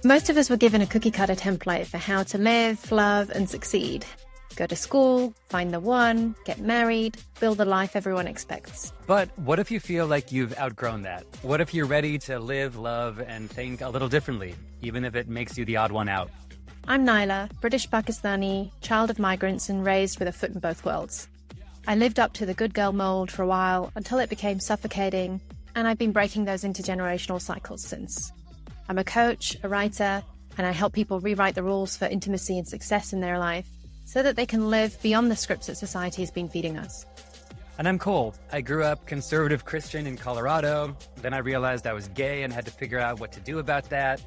Most of us were given a cookie-cutter template for how to live, love, and succeed. Go to school, find the one, get married, build the life everyone expects. But what if you feel like you've outgrown that? What if you're ready to live, love, and think a little differently, even if it makes you the odd one out? I'm Nyla, British Pakistani, child of migrants and raised with a foot in both worlds. I lived up to the good girl mold for a while until it became suffocating, and I've been breaking those intergenerational cycles since. I'm a coach, a writer, and I help people rewrite the rules for intimacy and success in their life so that they can live beyond the scripts that society has been feeding us. And I'm Cole. I grew up conservative Christian in Colorado. Then I realized I was gay and had to figure out what to do about that.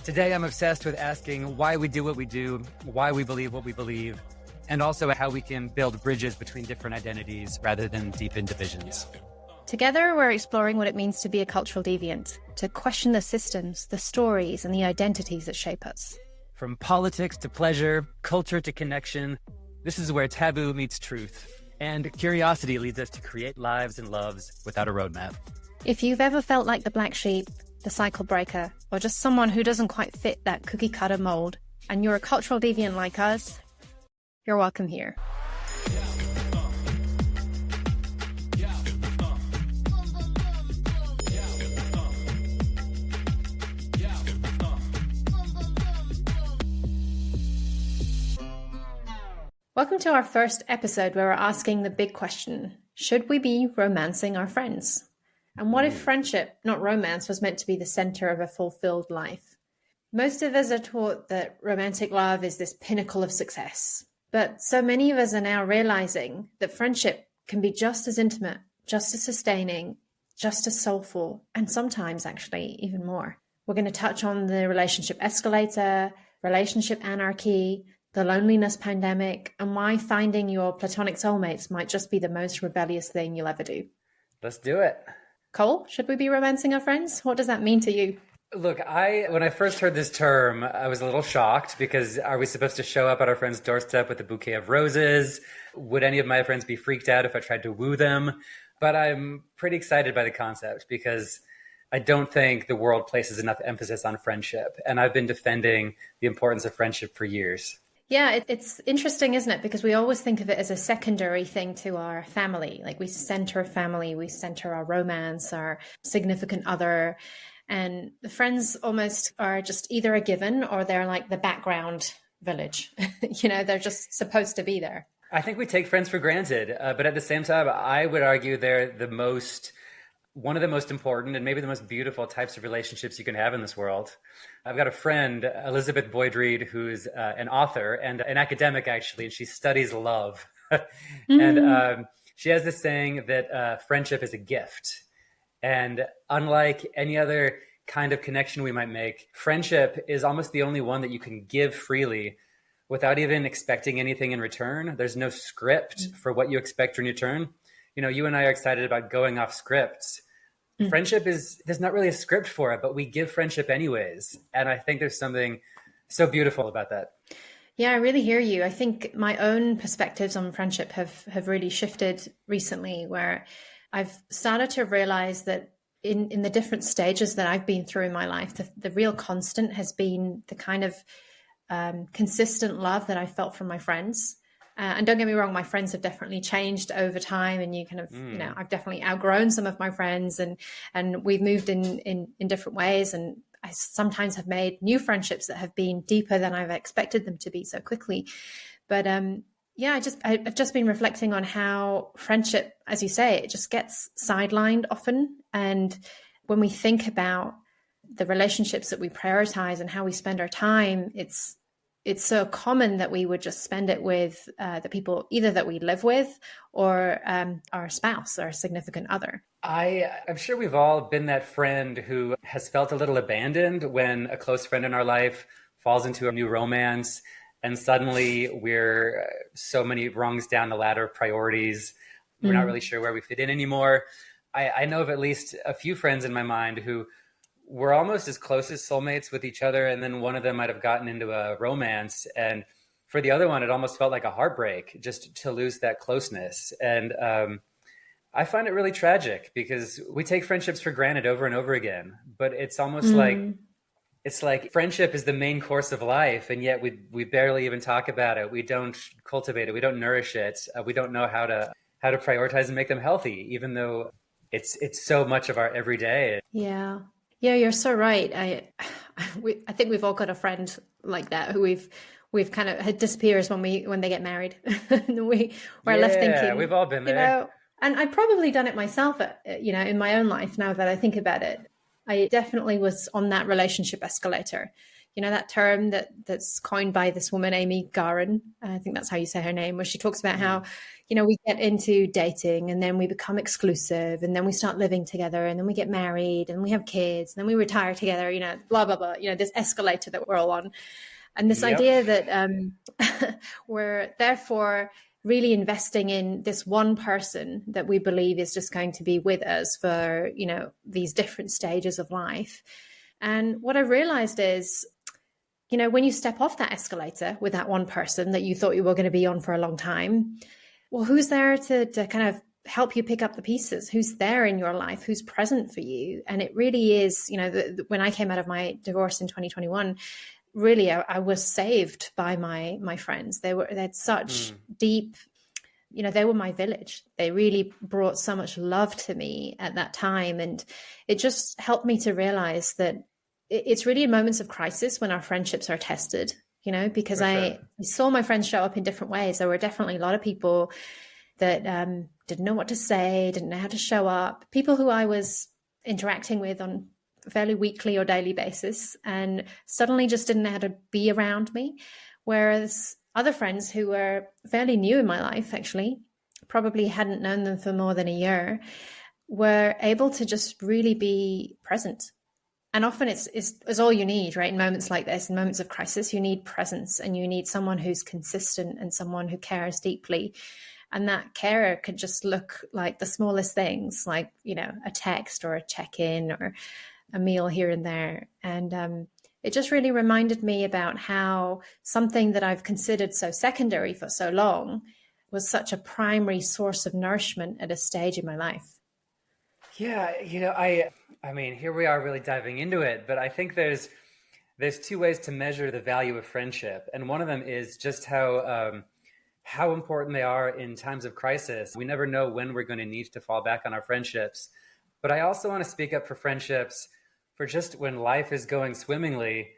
Today I'm obsessed with asking why we do what we do, why we believe what we believe, and also how we can build bridges between different identities rather than deepen divisions. Together, we're exploring what it means to be a cultural deviant, to question the systems, the stories, and the identities that shape us. From politics to pleasure, culture to connection, this is where taboo meets truth, and curiosity leads us to create lives and loves without a roadmap. If you've ever felt like the black sheep, the cycle breaker, or just someone who doesn't quite fit that cookie-cutter mold, and you're a cultural deviant like us, you're welcome here. Welcome to our first episode where we're asking the big question, should we be romancing our friends? And what if friendship, not romance, was meant to be the center of a fulfilled life? Most of us are taught that romantic love is this pinnacle of success. But so many of us are now realizing that friendship can be just as intimate, just as sustaining, just as soulful, and sometimes actually even more. We're going to touch on the relationship escalator, relationship anarchy, the loneliness pandemic, and why finding your platonic soulmates might just be the most rebellious thing you'll ever do. Let's do it. Cole, should we be romancing our friends? What does that mean to you? Look, when I first heard this term, I was a little shocked because are we supposed to show up at our friend's doorstep with a bouquet of roses? Would any of my friends be freaked out if I tried to woo them? But I'm pretty excited by the concept because I don't think the world places enough emphasis on friendship. And I've been defending the importance of friendship for years. Yeah, it's interesting, isn't it? Because we always think of it as a secondary thing to our family. Like we center family, we center our romance, our significant other. And the friends almost are just either a given or they're like the background village. They're just supposed to be there. I think we take friends for granted. But at the same time, I would argue they're one of the most important and maybe the most beautiful types of relationships you can have in this world. I've got a friend, Elizabeth Boyd-Reed, who's an author and an academic, actually, and she studies love. And she has this saying that friendship is a gift. And unlike any other kind of connection we might make, friendship is almost the only one that you can give freely without even expecting anything in return. There's no script for what you expect in return. You and I are excited about going off scripts. Friendship there's not really a script for it, but we give friendship anyways. And I think there's something so beautiful about that. Yeah, I really hear you. I think my own perspectives on friendship have really shifted recently, where I've started to realize that in the different stages that I've been through in my life, the real constant has been the kind of consistent love that I felt from my friends. And don't get me wrong, my friends have definitely changed over time, and you kind of, I've definitely outgrown some of my friends, and we've moved in different ways. And I sometimes have made new friendships that have been deeper than I've expected them to be so quickly. But I've just been reflecting on how friendship, as you say, it just gets sidelined often. And when we think about the relationships that we prioritize and how we spend our time, it's so common that we would just spend it with the people either that we live with or our spouse or significant other. I'm sure we've all been that friend who has felt a little abandoned when a close friend in our life falls into a new romance and suddenly we're so many rungs down the ladder of priorities. We're not really sure where we fit in anymore. I know of at least a few friends in my mind who were almost as close as soulmates with each other. And then one of them might have gotten into a romance. And for the other one, it almost felt like a heartbreak just to lose that closeness. And I find it really tragic because we take friendships for granted over and over again. But it's almost like It's like friendship is the main course of life, and yet we barely even talk about it. We don't cultivate it. We don't nourish it. We don't know how to prioritize and make them healthy, even though it's so much of our everyday. Yeah. Yeah, you're so right. I think we've all got a friend like that who we've kind of had disappears when they get married. And we're left Yeah, thinking, we've all been there. and I've probably done it myself, in my own life now that I think about it. I definitely was on that relationship escalator. That term that's coined by this woman, Amy Garin. I think that's how you say her name, where she talks about how, we get into dating and then we become exclusive and then we start living together and then we get married and we have kids and then we retire together, blah, blah, blah, this escalator that we're all on. And this Yep. idea that we're therefore really investing in this one person that we believe is just going to be with us for, these different stages of life. And what I realized is, when you step off that escalator with that one person that you thought you were going to be on for a long time, well, who's there to kind of help you pick up the pieces? Who's there in your life? Who's present for you? And it really is, when I came out of my divorce in 2021, really, I was saved by my friends. They had such deep, they were my village. They really brought so much love to me at that time. And it just helped me to realize that it's really in moments of crisis when our friendships are tested, because I saw my friends show up in different ways. There were definitely a lot of people that didn't know what to say, didn't know how to show up, people who I was interacting with on a fairly weekly or daily basis and suddenly just didn't know how to be around me. Whereas other friends who were fairly new in my life, actually, probably hadn't known them for more than a year, were able to just really be present. And often it's all you need, right? In moments like this, in moments of crisis, you need presence and you need someone who's consistent and someone who cares deeply. And that care could just look like the smallest things, like, a text or a check-in or a meal here and there. And it just really reminded me about how something that I've considered so secondary for so long was such a primary source of nourishment at a stage in my life. Yeah, I mean, here we are really diving into it, but I think there's two ways to measure the value of friendship, and one of them is just how important they are in times of crisis. We never know when we're going to need to fall back on our friendships, but I also want to speak up for friendships for just when life is going swimmingly.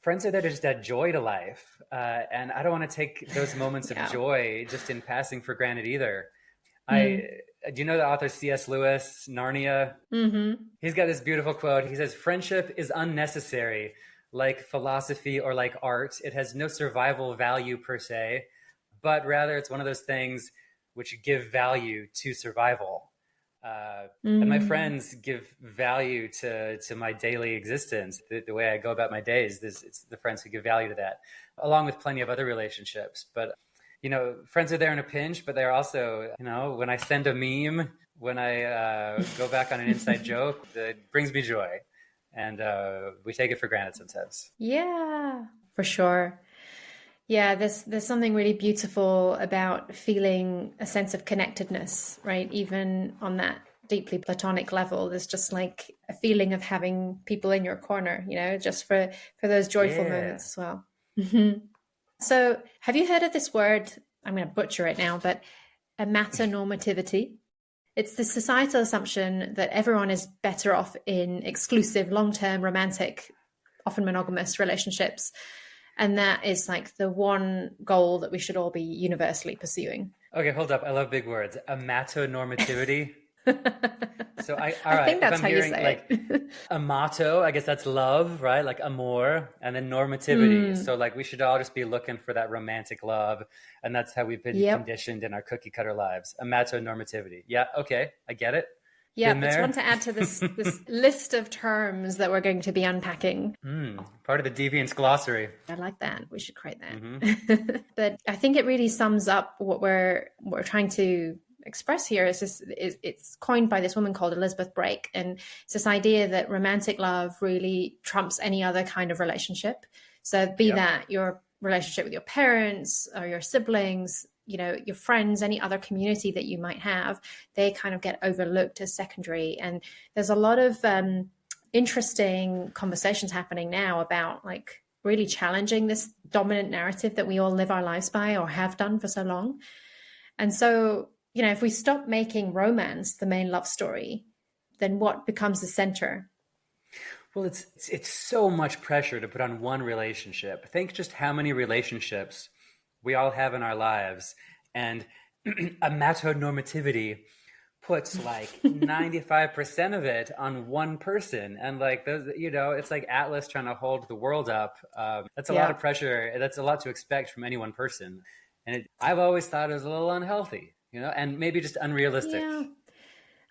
Friends are there to just add joy to life, and I don't want to take those moments of joy just in passing for granted either. Do you know the author C.S. Lewis, Narnia? Mm-hmm. He's got this beautiful quote. He says, "Friendship is unnecessary, like philosophy or like art. It has no survival value per se, but rather it's one of those things which give value to survival." And my friends give value to my daily existence, the way I go about my days. It's the friends who give value to that, along with plenty of other relationships. But friends are there in a pinch, but they're also, when I send a meme, when I go back on an inside joke, it brings me joy. And we take it for granted sometimes. Yeah, for sure. Yeah, there's something really beautiful about feeling a sense of connectedness, right? Even on that deeply platonic level, there's just like a feeling of having people in your corner, just for those joyful moments as well. So have you heard of this word? I'm going to butcher it now, but amatonormativity. It's the societal assumption that everyone is better off in exclusive, long-term, romantic, often monogamous relationships. And that is like the one goal that we should all be universally pursuing. Okay, hold up. I love big words. Amatonormativity. So I think that's how you say it. Amato, I guess that's love, right? Like amor, and then normativity. So like we should all just be looking for that romantic love, and that's how we've been conditioned in our cookie cutter lives. Amatonormativity. Yeah, okay, I get it. Yeah, it's one to add to this list of terms that we're going to be unpacking. Part of the Deviance glossary. I like that. We should create that. But I think it really sums up what we're trying to express here. It's coined by this woman called Elizabeth Brake, and it's this idea that romantic love really trumps any other kind of relationship. So be that your relationship with your parents or your siblings, your friends, any other community that you might have, they kind of get overlooked as secondary. And there's a lot of interesting conversations happening now about like really challenging this dominant narrative that we all live our lives by or have done for so long. And so, if we stop making romance the main love story, then what becomes the center? Well, it's so much pressure to put on one relationship. Think just how many relationships we all have in our lives, and a matronormativity puts like 95% of it on one person, and like those, it's like Atlas trying to hold the world up. That's a lot of pressure. That's a lot to expect from any one person, and I've always thought it was a little unhealthy, and maybe just unrealistic. Yeah.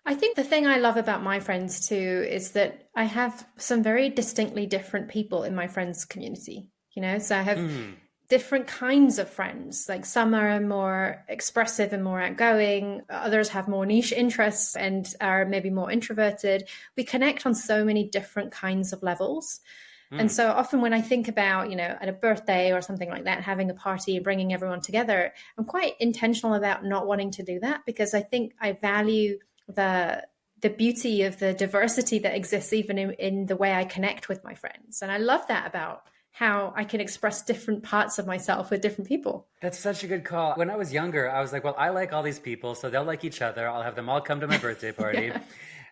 I think the thing I love about my friends too is that I have some very distinctly different people in my friends community, so I have different kinds of friends. Like some are more expressive and more outgoing. Others have more niche interests and are maybe more introverted. We connect on so many different kinds of levels. And so often when I think about, at a birthday or something like that, having a party and bringing everyone together, I'm quite intentional about not wanting to do that because I think I value the beauty of the diversity that exists even in the way I connect with my friends. And I love that about how I can express different parts of myself with different people. That's such a good call. When I was younger, I was like, well, I like all these people, so they'll like each other. I'll have them all come to my birthday party. Yeah.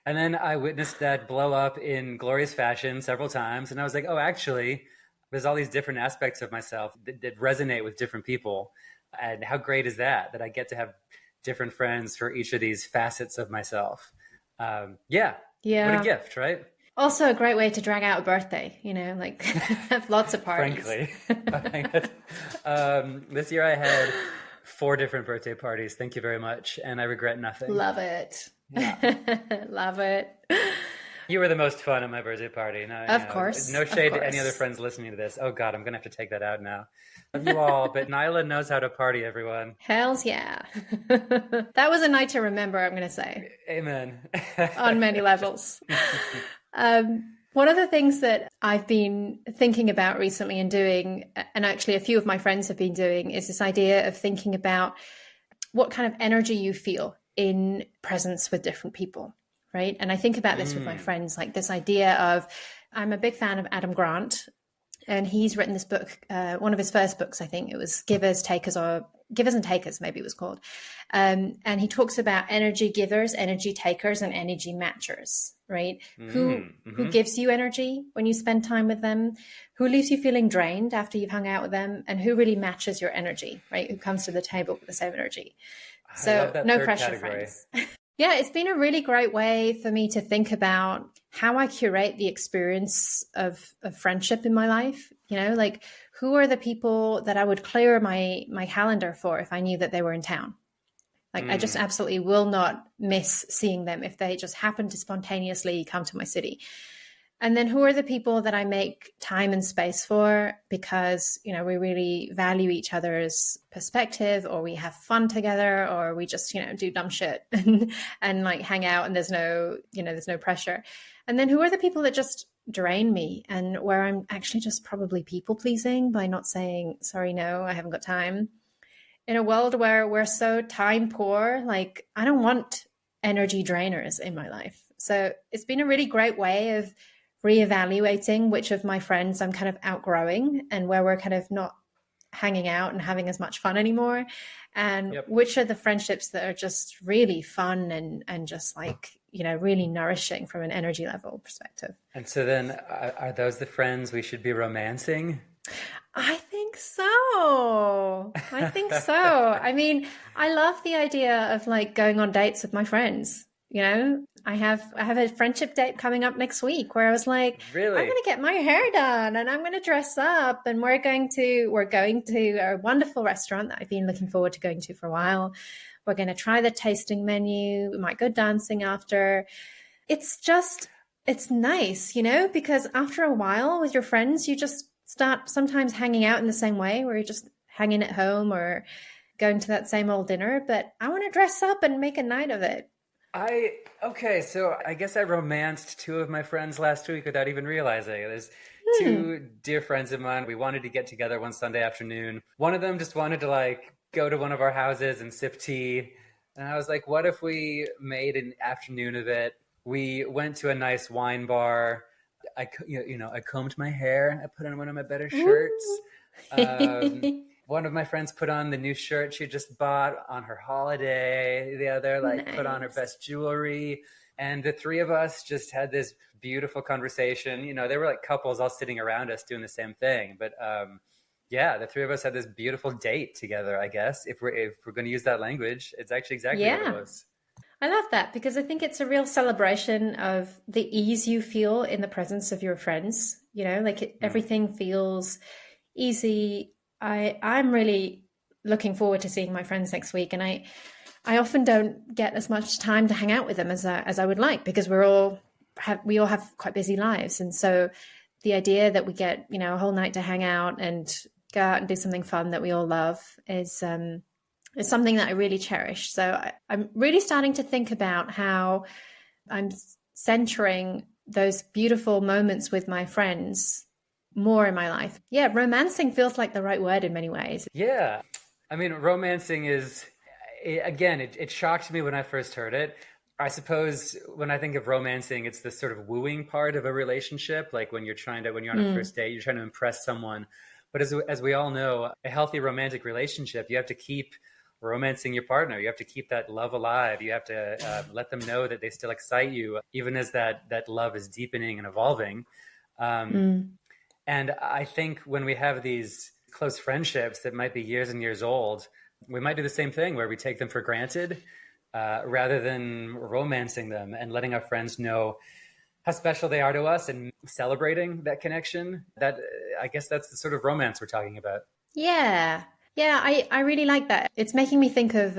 And then I witnessed that blow up in glorious fashion several times. And I was like, oh, actually, there's all these different aspects of myself that resonate with different people. And how great is that I get to have different friends for each of these facets of myself. Yeah. What a gift, right? Also a great way to drag out a birthday, like have lots of parties. Frankly. This year I had 4 different birthday parties. Thank you very much. And I regret nothing. Love it. Yeah. Love it. You were the most fun at my birthday party. No, of course. No shade to any other friends listening to this. Oh God, I'm going to have to take that out now. Love you all, but Nyla knows how to party, everyone. Hells yeah. That was a night to remember, I'm going to say. Amen. On many levels. One of the things that I've been thinking about recently and doing, and actually a few of my friends have been doing, is this idea of thinking about what kind of energy you feel in presence with different people, right? And I think about this with my friends, like this idea of, I'm a big fan of Adam Grant, and he's written this book, one of his first books, I think it was Givers and Takers, maybe it was called. And he talks about energy givers, energy takers, and energy matchers, right? Who gives you energy when you spend time with them? Who leaves you feeling drained after you've hung out with them? And who really matches your energy, right? Who comes to the table with the same energy? So no pressure, friends. Yeah, it's been a really great way for me to think about how I curate the experience of friendship in my life. Like who are the people that I would clear my calendar for if I knew that they were in town? Like I just absolutely will not miss seeing them if they just happen to spontaneously come to my city. And then who are the people that I make time and space for because, we really value each other's perspective, or we have fun together, or we just, do dumb shit and like hang out and there's no pressure. And then who are the people that just drain me and where I'm actually just probably people pleasing by not saying, sorry, no, I haven't got time. In a world where we're so time poor, like I don't want energy drainers in my life. So it's been a really great way of reevaluating which of my friends I'm kind of outgrowing and where we're kind of not hanging out and having as much fun anymore. And which are the friendships that are just really fun and just like, really nourishing from an energy level perspective. And so then are those the friends we should be romancing? I think so. I mean, I love the idea of like going on dates with my friends. I have a friendship date coming up next week where I was like, really? I'm going to get my hair done and I'm going to dress up and we're going to a wonderful restaurant that I've been looking forward to going to for a while. We're going to try the tasting menu. We might go dancing after. It's nice, because after a while with your friends, you just start sometimes hanging out in the same way where you're just hanging at home or going to that same old dinner. But I want to dress up and make a night of it. So I guess I romanced 2 of my friends last week without even realizing. There's 2 dear friends of mine. We wanted to get together one Sunday afternoon. One of them just wanted to like go to one of our houses and sip tea. And I was like, what if we made an afternoon of it? We went to a nice wine bar. I combed my hair. I put on one of my better Ooh. shirts. One of my friends put on the new shirt she just bought on her holiday. The other put on her Nice. best jewelry. And the three of us just had this beautiful conversation. They were like couples all sitting around us doing the same thing. But yeah, the three of us had this beautiful date together, I guess. If we're going to use that language, it's actually exactly what it Yeah. was. I love that because I think it's a real celebration of the ease you feel in the presence of your friends. Mm. Everything feels easy. I'm really looking forward to seeing my friends next week, and I often don't get as much time to hang out with them as I would like because we all have quite busy lives, and so the idea that we get a whole night to hang out and go out and do something fun that we all love is something that I really cherish. So I'm really starting to think about how I'm centering those beautiful moments with my friends more in my life. Yeah, romancing feels like the right word in many ways. Yeah. I mean, romancing again, it shocked me when I first heard it. I suppose when I think of romancing, it's the sort of wooing part of a relationship. Like when when you're on a Mm, first date, you're trying to impress someone. But as we all know, a healthy romantic relationship, you have to keep romancing your partner. You have to keep that love alive. You have to let them know that they still excite you, even as that love is deepening and evolving. Um, mm. and I think when we have these close friendships that might be years and years old, we might do the same thing where we take them for granted rather than romancing them and letting our friends know how special they are to us and celebrating that connection. I guess that's the sort of romance we're talking about. Yeah. Yeah, I really like that. It's making me think of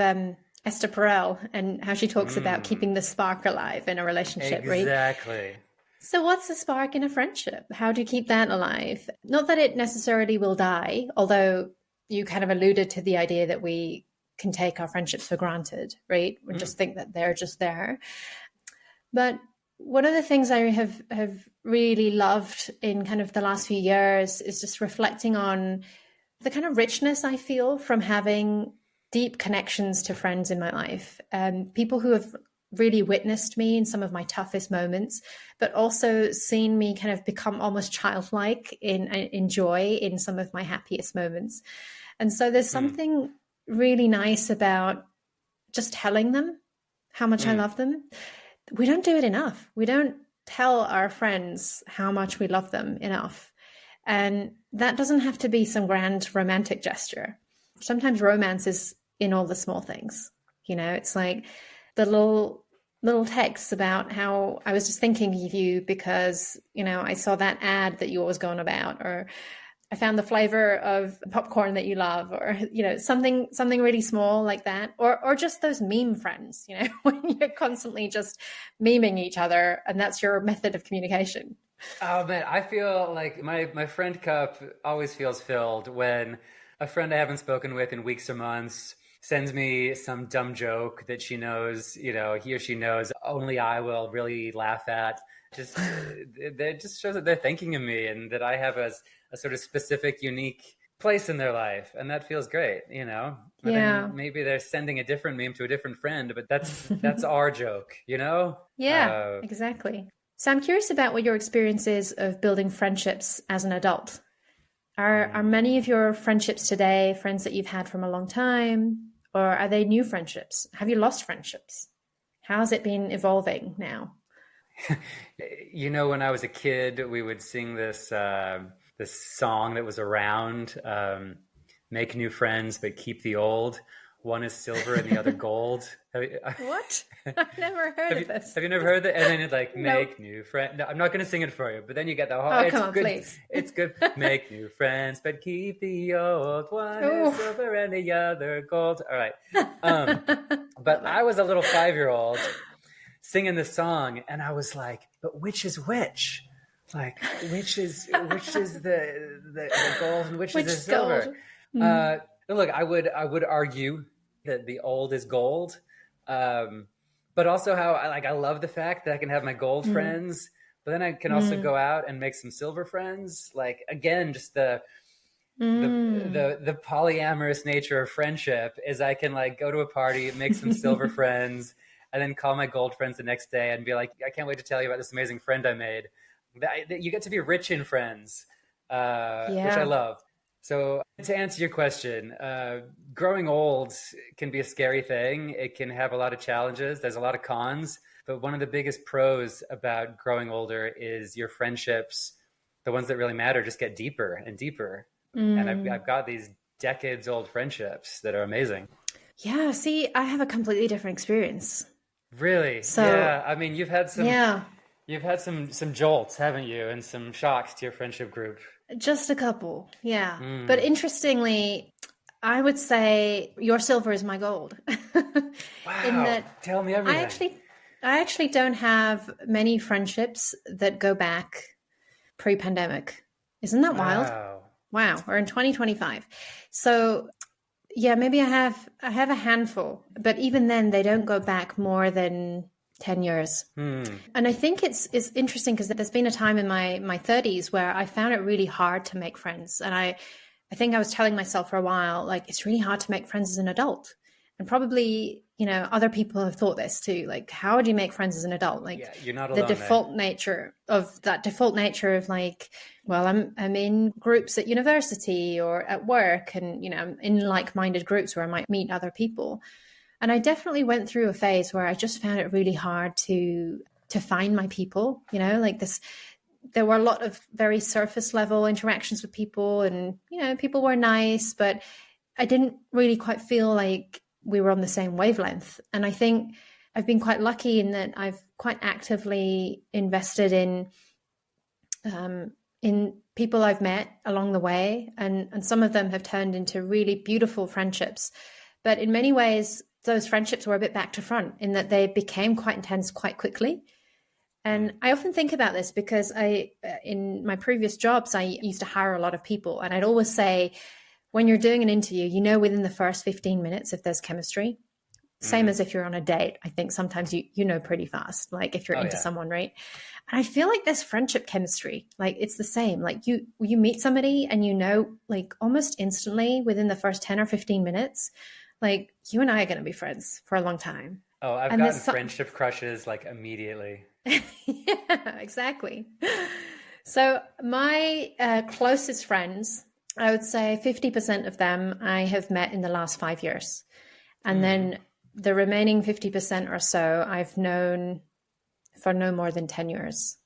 Esther Perel and how she talks about Mm, keeping the spark alive in a relationship, right? exactly. So, what's the spark in a friendship? How do you keep that alive? Not that it necessarily will die, although you kind of alluded to the idea that we can take our friendships for granted, right? And Mm, just think that they're just there. But one of the things I have really loved in kind of the last few years is just reflecting on the kind of richness I feel from having deep connections to friends in my life, people who have really witnessed me in some of my toughest moments, but also seen me kind of become almost childlike in joy in some of my happiest moments. And so there's mm, something really nice about just telling them how much I mm, love them. We don't do it enough. We don't tell our friends how much we love them enough. And that doesn't have to be some grand romantic gesture. Sometimes romance is in all the small things. It's like the little texts about how I was just thinking of you because, I saw that ad that you always go on about, or I found the flavor of popcorn that you love, or something really small like that, or just those meme friends, when you're constantly just memeing each other and that's your method of communication. Oh man, I feel like my friend cup always feels filled when a friend I haven't spoken with in weeks or months sends me some dumb joke that she knows, he or she knows only I will really laugh at. Just That just shows that they're thinking of me and that I have a sort of specific, unique place in their life, and that feels great. And then Yeah. maybe they're sending a different meme to a different friend, but that's our joke. Yeah, exactly. So I'm curious about what your experience is of building friendships as an adult. Are many of Hmm. your friendships today friends that you've had from a long time, or are they new friendships? Have you lost friendships? How's it been evolving now? When I was a kid, we would sing this song that was around, "Make new friends, but keep the old. One is silver and the other gold." Have you, What? I've never heard have of you, this. have you never heard that? And then it's like, Nope. "Make new friends." No, I'm not going to sing it for you, but then you get the whole. Oh, It's come on, good. please. It's good. Make new friends, but keep the old. One is Oh, silver and the other gold. All right. Um, but love I it. was a little 5-year-old singing the song, and I was like, "But which is which? Like, which is the gold and which is Which the is gold? silver?" Mm. Uh, Look, I would argue that the old is gold, um, but also how I love the fact that I can have my gold Mm. friends, but then I can also Mm. go out and make some silver friends. Like again, just the Mm. the polyamorous nature of friendship is I can like go to a party, make some silver friends, and then call my gold friends the next day and be like, I can't wait to tell you about this amazing friend I made. You get to be rich in friends, which I Yeah. love. So to answer your question, growing old can be a scary thing. It can have a lot of challenges. There's a lot of cons, but one of the biggest pros about growing older is your friendships, the ones that really matter, just get deeper and deeper. And Mm. I've got these decades old friendships that are amazing. Yeah. See, I have a completely different experience. Really? So, Yeah. I mean, yeah, you've had some jolts, haven't you? And some shocks to your friendship group. just a couple. Yeah. But Mm. interestingly, I would say your silver is my gold. In Wow. that Tell me I everything. actually I actually don't have many friendships that go back pre-pandemic. Isn't that wild? Wow. Wow, we're in 2025. So, yeah, maybe I have a handful, but even then they don't go back more than 10 years. Hmm. And I think it's interesting because there's been a time in my 30s where I found it really hard to make friends. And I think I was telling myself for a while, like, it's really hard to make friends as an adult. And probably, other people have thought this too. Like, how do you make friends as an adult? Like, Yeah, you're not the alone there. default nature of like, well, I'm in groups at university or at work, and I'm in like-minded groups where I might meet other people. And I definitely went through a phase where I just found it really hard to find my people, like this. There were a lot of very surface level interactions with people, and people were nice, but I didn't really quite feel like we were on the same wavelength. And I think I've been quite lucky in that I've quite actively invested in people I've met along the way, and some of them have turned into really beautiful friendships. But in many ways, those friendships were a bit back to front in that they became quite intense quite quickly. Hmm. And I often think about this because in my previous jobs, I used to hire a lot of people, and I'd always say, when you're doing an interview, within the first 15 minutes if there's chemistry. Same Hmm. as if you're on a date. I think sometimes you know pretty fast, like if you're Oh into yeah. someone, right? And I feel like there's friendship chemistry. Like it's the same. Like you meet somebody and like almost instantly within the first 10 or 15 minutes, like you and I are going to be friends for a long time. Oh, I've And gotten there's some friendship crushes like immediately. yeah, exactly. So my closest friends, I would say 50% of them I have met in the last 5 years. And Hmm. then the remaining 50% or so I've known for no more than 10 years.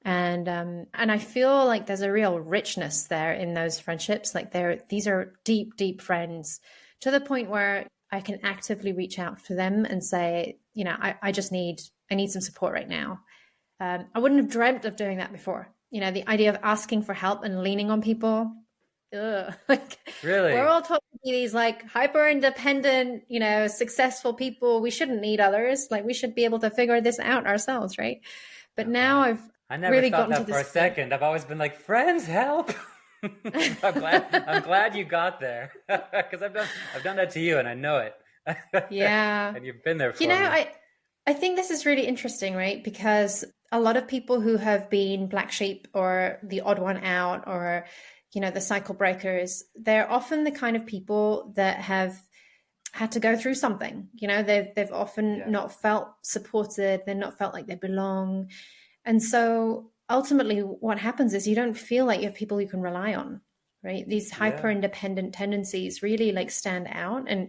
And I feel like there's a real richness there in those friendships. Like these are deep, deep friends to the point where I can actively reach out to them and say, I need some support right now. I wouldn't have dreamt of doing that before. The idea of asking for help and leaning on people. Ugh. Like we're Really? all taught to be these like hyper independent, successful people. We shouldn't need others. Like we should be able to figure this out ourselves, right? But Oh now God. I've I never really thought gotten to that for this a point. second. I've always been like, friends, help. I'm glad you got there. Because I've done that to you and I know it. Yeah. And you've been there You for know, me. I think this is really interesting, right? Because a lot of people who have been black sheep or the odd one out or, the cycle breakers, they're often the kind of people that have had to go through something. They've often Yeah. not felt supported, they've not felt like they belong. And so ultimately what happens is you don't feel like you have people you can rely on, right? These hyper Yeah. independent tendencies really like stand out, and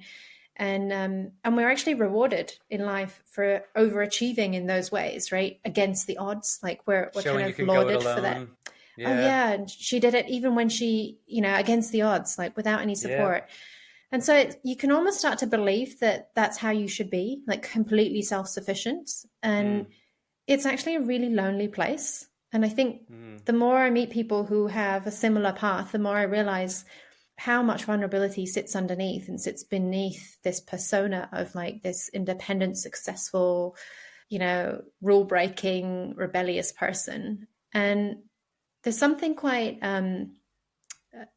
we're actually rewarded in life for overachieving in those ways, right? Against the odds. Like we're kind Showing you of can go it lauded for that. alone. Oh Yeah. yeah, and she did it even when she, against the odds, like without any Yeah. support. And so you can almost start to believe that that's how you should be, like completely self-sufficient. Mm. And it's actually a really lonely place. And I think Mm. the more I meet people who have a similar path, the more I realize how much vulnerability sits underneath and sits beneath this persona of like this independent, successful, rule breaking, rebellious person. And there's something quite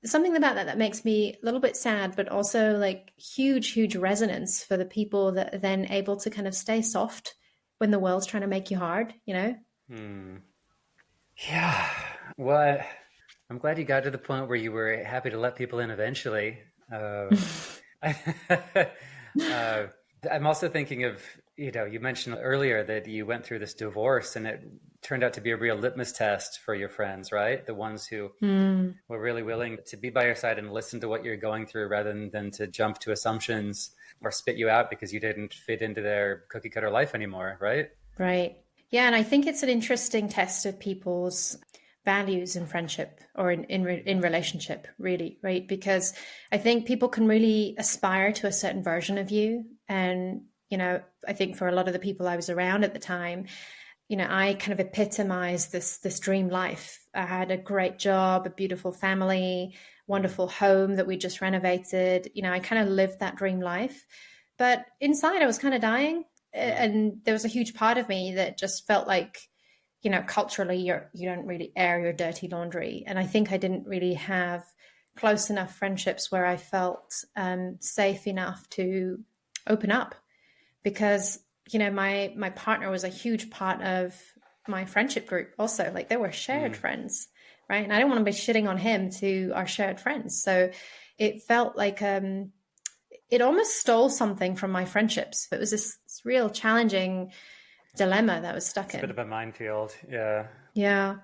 something about that makes me a little bit sad, but also like huge resonance for the people that are then able to kind of stay soft when the world's trying to make you hard. Mm. Yeah. Well, I'm glad you got to the point where you were happy to let people in eventually. Uh, uh, I'm also thinking of, you mentioned earlier that you went through this divorce and it turned out to be a real litmus test for your friends, right? The ones who were really willing to be by your side and listen to what you're going through rather than to jump to assumptions or spit you out because you didn't fit into their cookie cutter life anymore, right? Right. Yeah. And I think it's an interesting test of people's values in friendship or in relationship, really, right? Because I think people can really aspire to a certain version of you. And, I think for a lot of the people I was around at the time, I kind of epitomized this dream life. I had a great job, a beautiful family, wonderful home that we just renovated. I kind of lived that dream life. But inside I was kind of dying. And there was a huge part of me that just felt like, culturally, you don't really air your dirty laundry. And I think I didn't really have close enough friendships where I felt safe enough to open up, because, my partner was a huge part of my friendship group also. Like, they were shared friends, right? And I didn't want to be shitting on him to our shared friends. So it felt like it almost stole something from my friendships. It was this real challenging dilemma that I was stuck in. A bit of a minefield. Yeah. Yeah.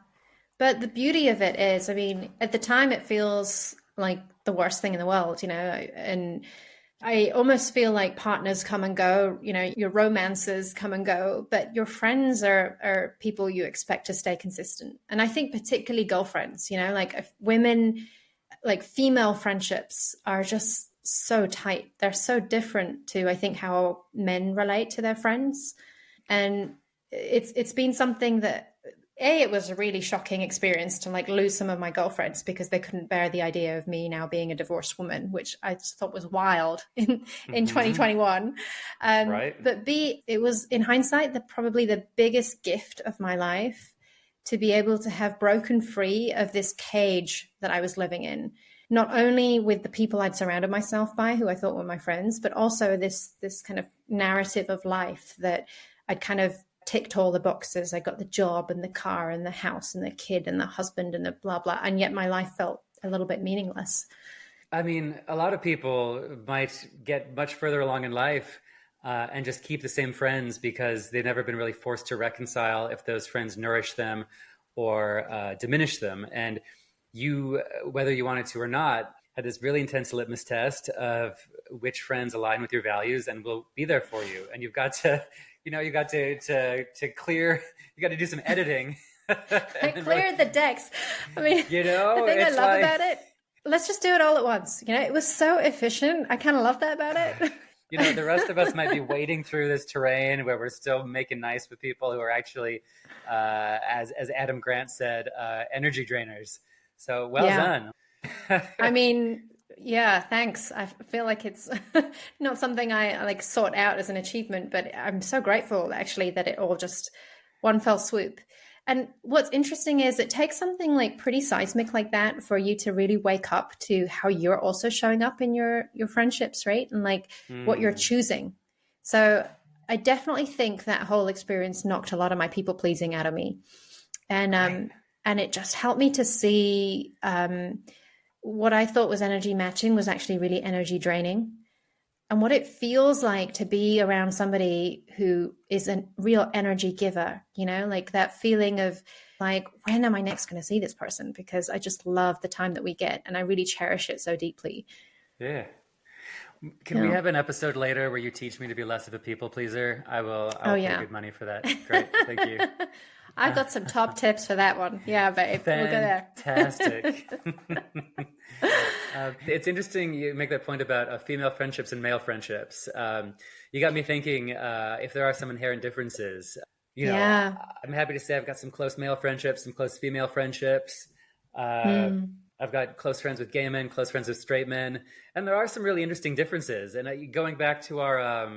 But the beauty of it is, I mean, at the time it feels like the worst thing in the world, and I almost feel like partners come and go, your romances come and go, but your friends are people you expect to stay consistent. And I think particularly girlfriends, like women, like female friendships are just so tight. They're so different to, I think, how men relate to their friends. And it's been something that, it was a really shocking experience to like lose some of my girlfriends because they couldn't bear the idea of me now being a divorced woman, which I just thought was wild in 2021. Right. But it was, in hindsight, probably the biggest gift of my life, to be able to have broken free of this cage that I was living in, not only with the people I'd surrounded myself by, who I thought were my friends, but also this kind of narrative of life that I'd kind of ticked all the boxes. I got the job and the car and the house and the kid and the husband and the blah, blah. And yet my life felt a little bit meaningless. I mean, a lot of people might get much further along in life and just keep the same friends because they've never been really forced to reconcile if those friends nourish them or diminish them. And you, whether you wanted to or not, had this really intense litmus test of which friends align with your values and will be there for you. And you've got to, you got to clear, you got to do some editing. I cleared the decks. I mean, the thing I love about it, let's just do it all at once. It was so efficient. I kind of love that about it. The rest of us might be wading through this terrain where we're still making nice with people who are actually, as Adam Grant said, energy drainers. So well done. I mean, yeah, thanks. I feel like it's not something I like sought out as an achievement, but I'm so grateful actually that it all just one fell swoop. And what's interesting is it takes something like pretty seismic like that for you to really wake up to how you're also showing up in your friendships, right? And like what you're choosing. So I definitely think that whole experience knocked a lot of my people pleasing out of me. And it just helped me to see what I thought was energy matching was actually really energy draining. And what it feels like to be around somebody who is a real energy giver, like that feeling of like, when am I next going to see this person? Because I just love the time that we get and I really cherish it so deeply. Yeah. Can we have an episode later where you teach me to be less of a people pleaser? I'll pay good money for that. Great. Thank you. I've got some top tips for that one. Yeah, babe. We'll go there. Fantastic. It's interesting you make that point about female friendships and male friendships. You got me thinking if there are some inherent differences. I'm happy to say I've got some close male friendships, some close female friendships. I've got close friends with gay men, close friends with straight men. And there are some really interesting differences. And going back to our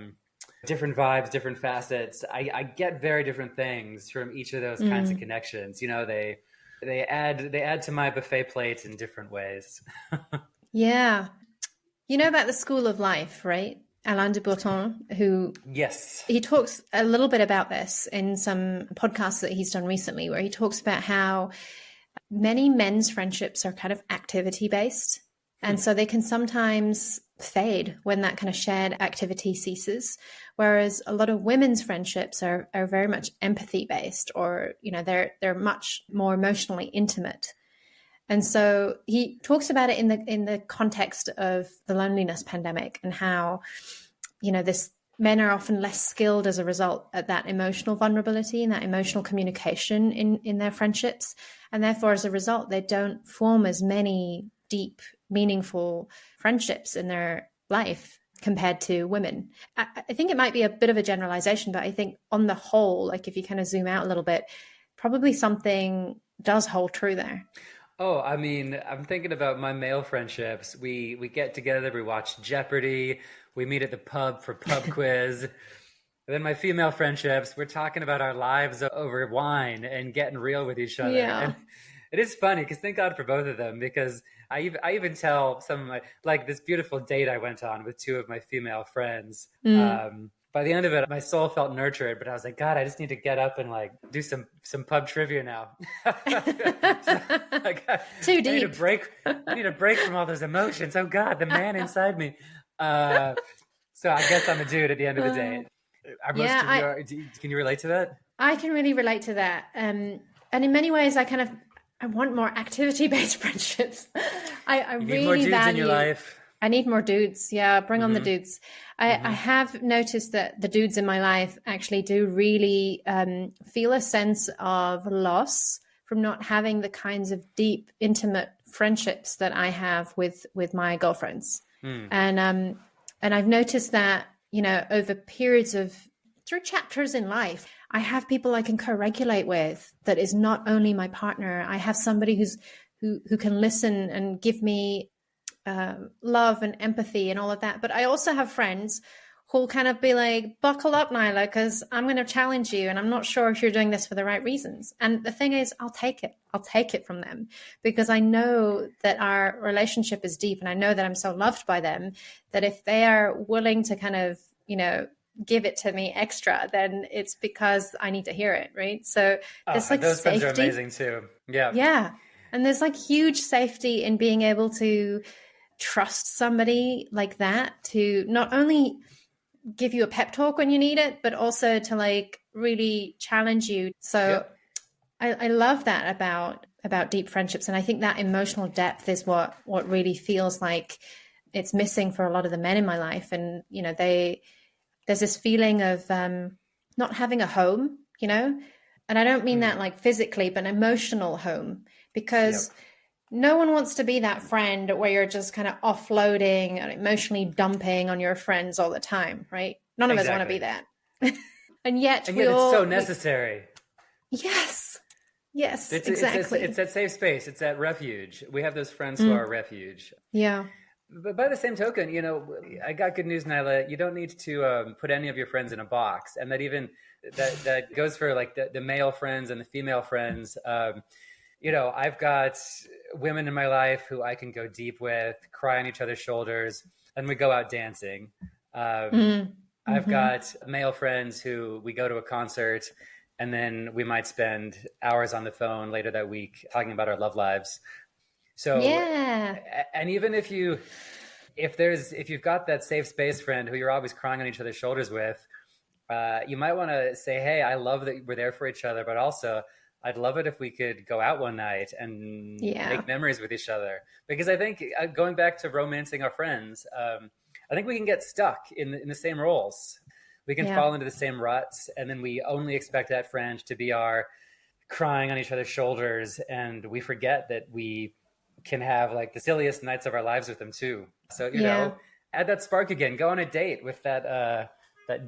different vibes, different facets, I get very different things from each of those kinds of connections. They add to my buffet plate in different ways. Yeah. You know about the School of Life, right? Alain de Botton, who he talks a little bit about this in some podcasts that he's done recently, where he talks about how many men's friendships are kind of activity based And so they can sometimes fade when that kind of shared activity ceases. Whereas a lot of women's friendships are very much empathy based, or, they're much more emotionally intimate. And so he talks about it in the context of the loneliness pandemic, and how, this men are often less skilled as a result at that emotional vulnerability and that emotional communication in their friendships. And therefore, as a result, they don't form as many deep, meaningful friendships in their life compared to women. I think it might be a bit of a generalization, but I think on the whole, like if you kind of zoom out a little bit, probably something does hold true there. Oh, I mean, I'm thinking about my male friendships. We get together, we watch Jeopardy, we meet at the pub for pub quiz. And then my female friendships, we're talking about our lives over wine and getting real with each other. Yeah. And it is funny because thank God for both of them, because I even tell some of my, like this beautiful date I went on with two of my female friends. By the end of it, my soul felt nurtured, but I was like, God, I just need to get up and like do some pub trivia now. Too deep. I need a break from all those emotions. Oh God, the man inside me. So I guess I'm a dude at the end of the day. Can you relate to that? I can really relate to that. And in many ways, I want more activity-based friendships. I you really need more dudes value in your life. I need more dudes. Yeah, bring on the dudes. I have noticed that the dudes in my life actually do really feel a sense of loss from not having the kinds of deep, intimate friendships that I have with my girlfriends. And I've noticed that, over periods through chapters in life, I have people I can co-regulate with that is not only my partner. I have somebody who can listen and give me love and empathy and all of that. But I also have friends who'll kind of be like, buckle up, Nyla, because I'm going to challenge you. And I'm not sure if you're doing this for the right reasons. And the thing is, I'll take it. I'll take it from them because I know that our relationship is deep. And I know that I'm so loved by them that if they are willing to kind of, give it to me extra, then it's because I need to hear it. Right. So there's like those safety. friends are amazing too. Yeah. Yeah. And there's like huge safety in being able to trust somebody like that to not only give you a pep talk when you need it, but also to like really challenge you. So I love that about deep friendships. And I think that emotional depth is what really feels like it's missing for a lot of the men in my life. And, there's this feeling of not having a home, and I don't mean that like physically, but an emotional home, because no one wants to be that friend where you're just kind of offloading and emotionally dumping on your friends all the time, right? None of us want to be that. and yet it's so necessary. Yes, exactly. It's that safe space. It's that refuge. We have those friends who are refuge. Yeah. But by the same token, I got good news, Nyla. You don't need to put any of your friends in a box. And that even that goes for like the male friends and the female friends. I've got women in my life who I can go deep with, cry on each other's shoulders, and we go out dancing. I've got male friends who we go to a concert, and then we might spend hours on the phone later that week talking about our love lives. So, and even if you've got that safe space friend who you're always crying on each other's shoulders with, you might want to say, hey, I love that we're there for each other, but also I'd love it if we could go out one night and make memories with each other. Because I think going back to romancing our friends, I think we can get stuck in the same roles. We can fall into the same ruts, and then we only expect that friend to be our crying on each other's shoulders, and we forget that we can have like the silliest nights of our lives with them too. So, add that spark again, go on a date with that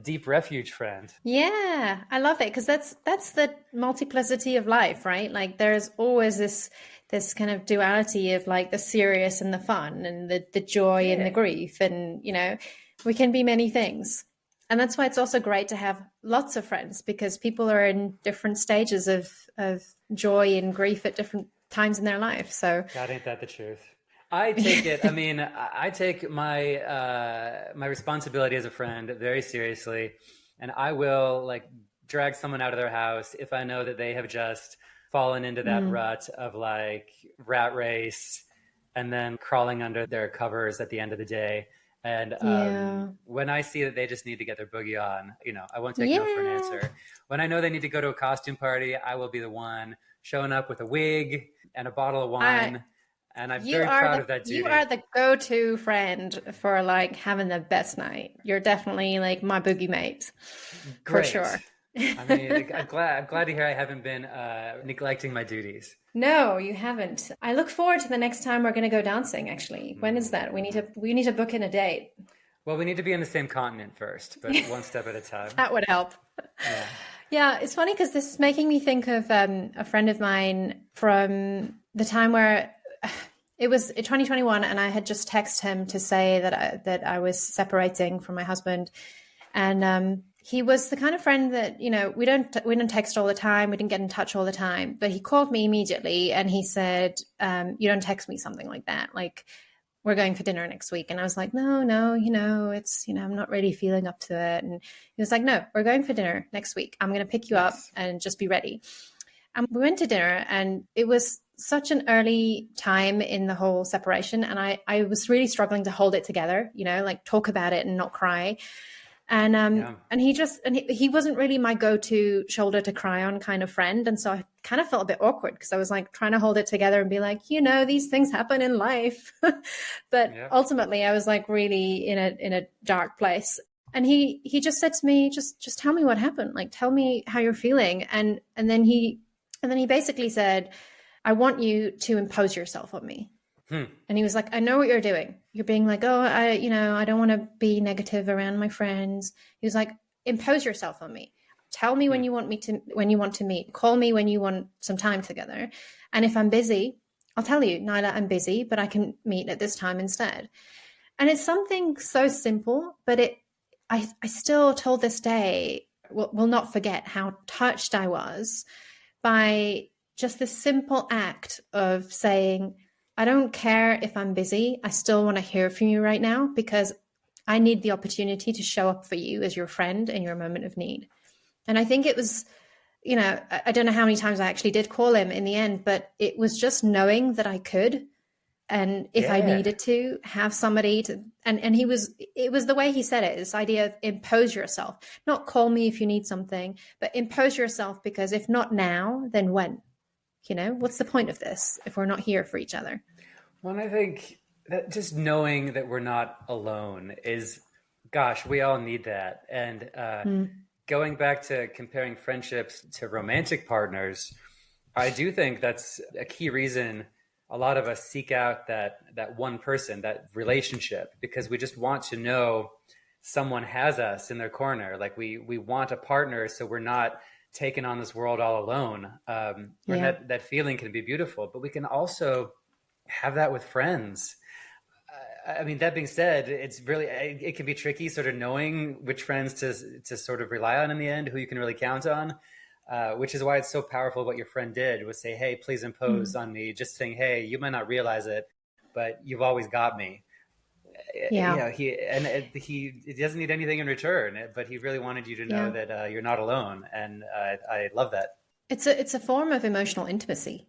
deep refuge friend. Yeah, I love it because that's the multiplicity of life, right? Like there's always this kind of duality of like the serious and the fun and the joy and the grief, and we can be many things. And that's why it's also great to have lots of friends, because people are in different stages of joy and grief at different times in their life. So God, ain't that the truth? I take it. I mean, I take my my responsibility as a friend very seriously, and I will like drag someone out of their house if I know that they have just fallen into that rut of like rat race and then crawling under their covers at the end of the day. And Yeah. when I see that they just need to get their boogie on, I won't take no for an Yeah. answer. When I know they need to go to a costume party, I will be the one showing up with a wig and a bottle of I wine. And I'm You very are proud the of that you duty. are the go-to friend for like having the best night. You're definitely like my boogie mate for Great. sure. I mean, I'm glad to hear I haven't been neglecting my duties. No, you haven't. I look forward to the next time we're going to go dancing, actually. When is that? Mm-hmm. We need to book in a date. Well, we need to be in the same continent first, but one step at a time. That would help. Yeah. Yeah, it's funny because this is making me think of a friend of mine from the time where it was 2021, and I had just texted him to say that I was separating from my husband, and he was the kind of friend that we don't text all the time, we didn't get in touch all the time, but he called me immediately and he said, "You don't text me something like that, like we're going for dinner next week." And I was like, no, it's, I'm not really feeling up to it. And he was like, "No, we're going for dinner next week. I'm going to pick you up Nice. and just be ready." And we went to dinner, and it was such an early time in the whole separation. And I was really struggling to hold it together, like talk about it and not cry. Yeah. And he wasn't really my go-to shoulder to cry on kind of friend. And so I kind of felt a bit awkward because I was like trying to hold it together and be like, these things happen in life. But Yeah. ultimately I was like really in a dark place. And he just said to me, just tell me what happened. Like, tell me how you're feeling. And then he basically said, "I want you to impose yourself on me." And he was like, "I know what you're doing. You're being like, oh, I don't want to be negative around my friends." He was like, "Impose yourself on me. Tell me when you want to meet. Call me when you want some time together. And if I'm busy, I'll tell you, Nyla, I'm busy, but I can meet at this time instead." And it's something so simple, but I still, till this day, will not forget how touched I was by just this simple act of saying, "I don't care if I'm busy. I still want to hear from you right now because I need the opportunity to show up for you as your friend in your moment of need." And I think it was, I don't know how many times I actually did call him in the end, but it was just knowing that I could. And if I Yeah. needed to have somebody to, and it was the way he said it, this idea of impose yourself, not call me if you need something, but impose yourself, because if not now, then when? What's the point of this if we're not here for each other? Well, I think that just knowing that we're not alone is, gosh, we all need that. And going back to comparing friendships to romantic partners, I do think that's a key reason a lot of us seek out that one person, that relationship, because we just want to know someone has us in their corner. Like we want a partner, so we're not taking on this world all alone. And that feeling can be beautiful, but we can also have that with friends. I mean, that being said, it can be tricky sort of knowing which friends to sort of rely on in the end, who you can really count on. Which is why it's so powerful what your friend did, was say, "Hey, please impose on me." Just saying, "Hey, you might not realize it, but you've always got me." Yeah. He doesn't need anything in return, but he really wanted you to know that you're not alone. And I love that. It's a form of emotional intimacy,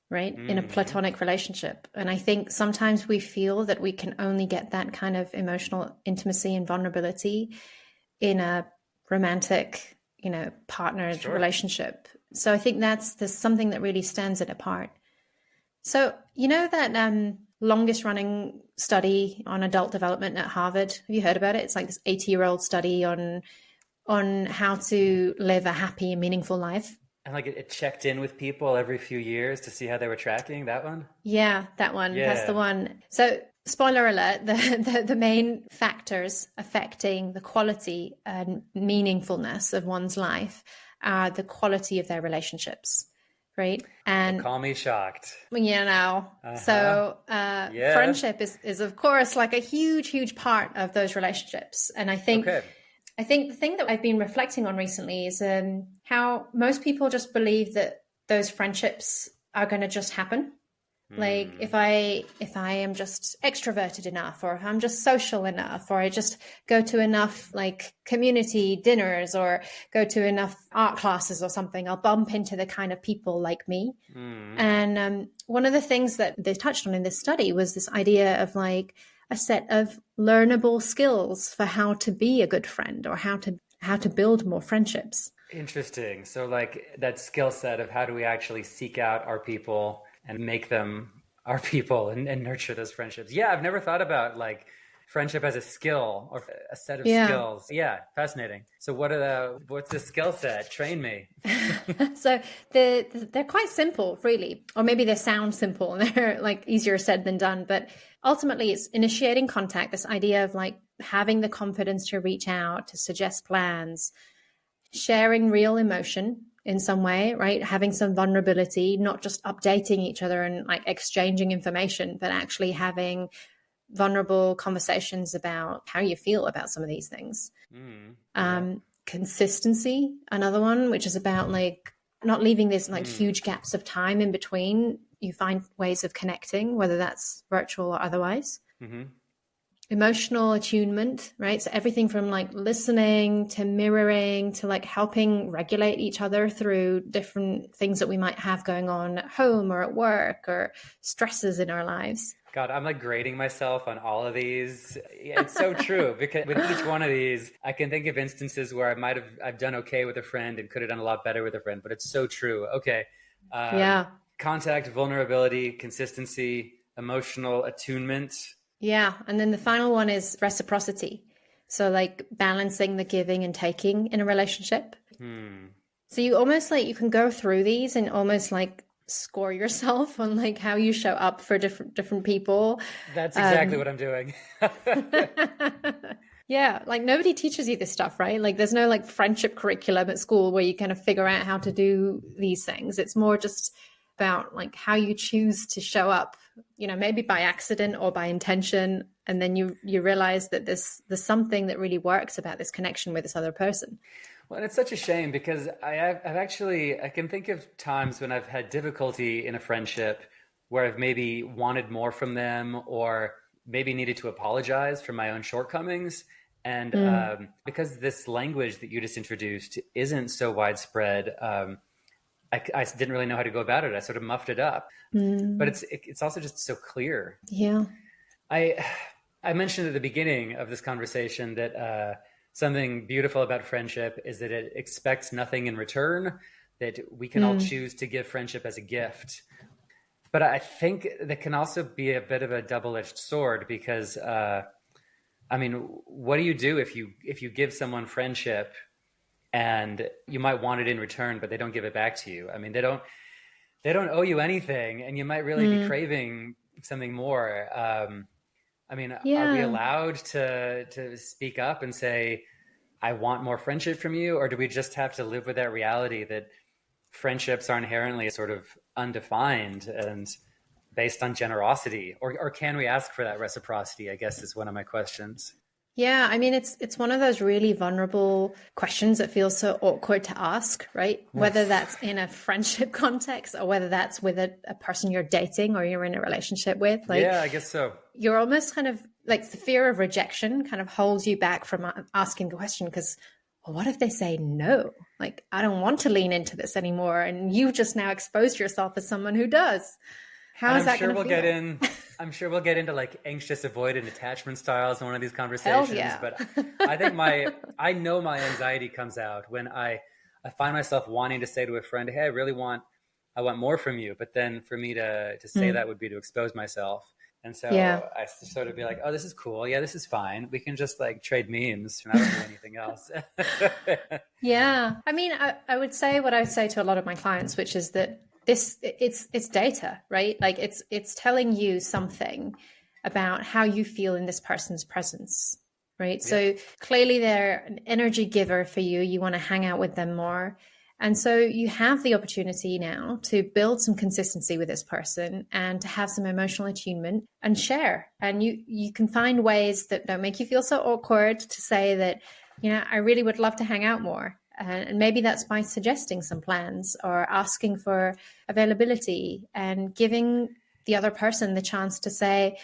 right? In a platonic relationship. And I think sometimes we feel that we can only get that kind of emotional intimacy and vulnerability in a romantic, partnered relationship. So I think there's something that really stands it apart. So, that longest running study on adult development at Harvard, have you heard about it? It's like this 80-year-old study on how to live a happy and meaningful life. And like it checked in with people every few years to see how they were tracking. That one? Yeah, that one. Yeah. That's the one. So, spoiler alert, the main factors affecting the quality and meaningfulness of one's life are the quality of their relationships, right? And call me shocked. So friendship is of course like a huge part of those relationships. And I think the thing that I've been reflecting on recently is how most people just believe that those friendships are going to just happen. Like if I am just extroverted enough, or if I'm just social enough, or I just go to enough like community dinners or go to enough art classes or something, I'll bump into the kind of people like me. And one of the things that they touched on in this study was this idea of like a set of learnable skills for how to be a good friend, or how to build more friendships. Interesting. So like that skill set of how do we actually seek out our people and make them our people, and nurture those friendships. Yeah, I've never thought about like friendship as a skill or a set of skills. Yeah, fascinating. So what's the skill set? Train me. So they're quite simple, really, or maybe they sound simple and they're like easier said than done. But ultimately, it's initiating contact. This idea of like having the confidence to reach out, to suggest plans, sharing real emotion in some way, right? Having some vulnerability, not just updating each other and like exchanging information, but actually having vulnerable conversations about how you feel about some of these things. Consistency, another one, which is about like not leaving this like huge gaps of time in between. You find ways of connecting, whether that's virtual or otherwise. Emotional attunement, right? So everything from like listening to mirroring to like helping regulate each other through different things that we might have going on at home or at work, or stresses in our lives. God, I'm like grading myself on all of these. It's so true, because with each one of these, I can think of instances where I've done okay with a friend and could have done a lot better with a friend, but it's so true. Okay. Contact, vulnerability, consistency, emotional attunement. Yeah. And then the final one is reciprocity. So like balancing the giving and taking in a relationship. So you almost like, you can go through these and almost like score yourself on like how you show up for different people. That's exactly what I'm doing. Yeah. Like nobody teaches you this stuff, right? Like there's no like friendship curriculum at school where you kind of figure out how to do these things. It's more just about like how you choose to show up, you know, maybe by accident or by intention. And then you realize that there's something that really works about this connection with this other person. Well, and it's such a shame, because I can think of times when I've had difficulty in a friendship where I've maybe wanted more from them, or maybe needed to apologize for my own shortcomings. And because this language that you just introduced isn't so widespread, I didn't really know how to go about it. I sort of muffed it up, but it's also just so clear. Yeah. I mentioned at the beginning of this conversation that something beautiful about friendship is that it expects nothing in return, that we can all choose to give friendship as a gift. But I think that can also be a bit of a double-edged sword, because I mean, what do you do if you give someone friendship and you might want it in return, but they don't give it back to you? I mean, they don't owe you anything, and you might really be craving something more. I mean, are we allowed to speak up and say, I want more friendship from you? Or do we just have to live with that reality that friendships are inherently sort of undefined and based on generosity? Or can we ask for that reciprocity, I guess, is one of my questions. Yeah, I mean, it's one of those really vulnerable questions that feels so awkward to ask, right? Whether that's in a friendship context or whether that's with a person you're dating or you're in a relationship with. Like, yeah, I guess so. You're almost kind of like the fear of rejection kind of holds you back from asking the question, because, well, what if they say no? Like, I don't want to lean into this anymore. And you just now exposed yourself as someone who does. How is that going to feel? I'm sure we'll get into like anxious avoidant attachment styles in one of these conversations. Yeah. But I think I know my anxiety comes out when I find myself wanting to say to a friend, hey, I want more from you. But then for me to say that would be to expose myself. And so I sort of be like, oh, this is cool. Yeah, this is fine. We can just like trade memes and I don't do anything else. Yeah. I mean, I would say what I would say to a lot of my clients, which is that it's data, right? Like it's telling you something about how you feel in this person's presence, right? Yeah. So clearly they're an energy giver for you. You want to hang out with them more. And so you have the opportunity now to build some consistency with this person and to have some emotional attunement and share. And you can find ways that don't make you feel so awkward to say that, you know, I really would love to hang out more. And maybe that's by suggesting some plans or asking for availability and giving the other person the chance to say,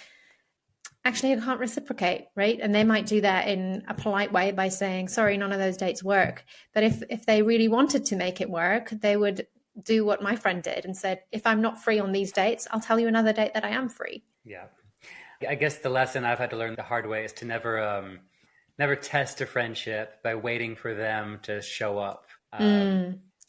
actually, I can't reciprocate, right? And they might do that in a polite way by saying, sorry, none of those dates work. But if they really wanted to make it work, they would do what my friend did and said, if I'm not free on these dates, I'll tell you another date that I am free. Yeah. I guess the lesson I've had to learn the hard way is to never test a friendship by waiting for them to show up.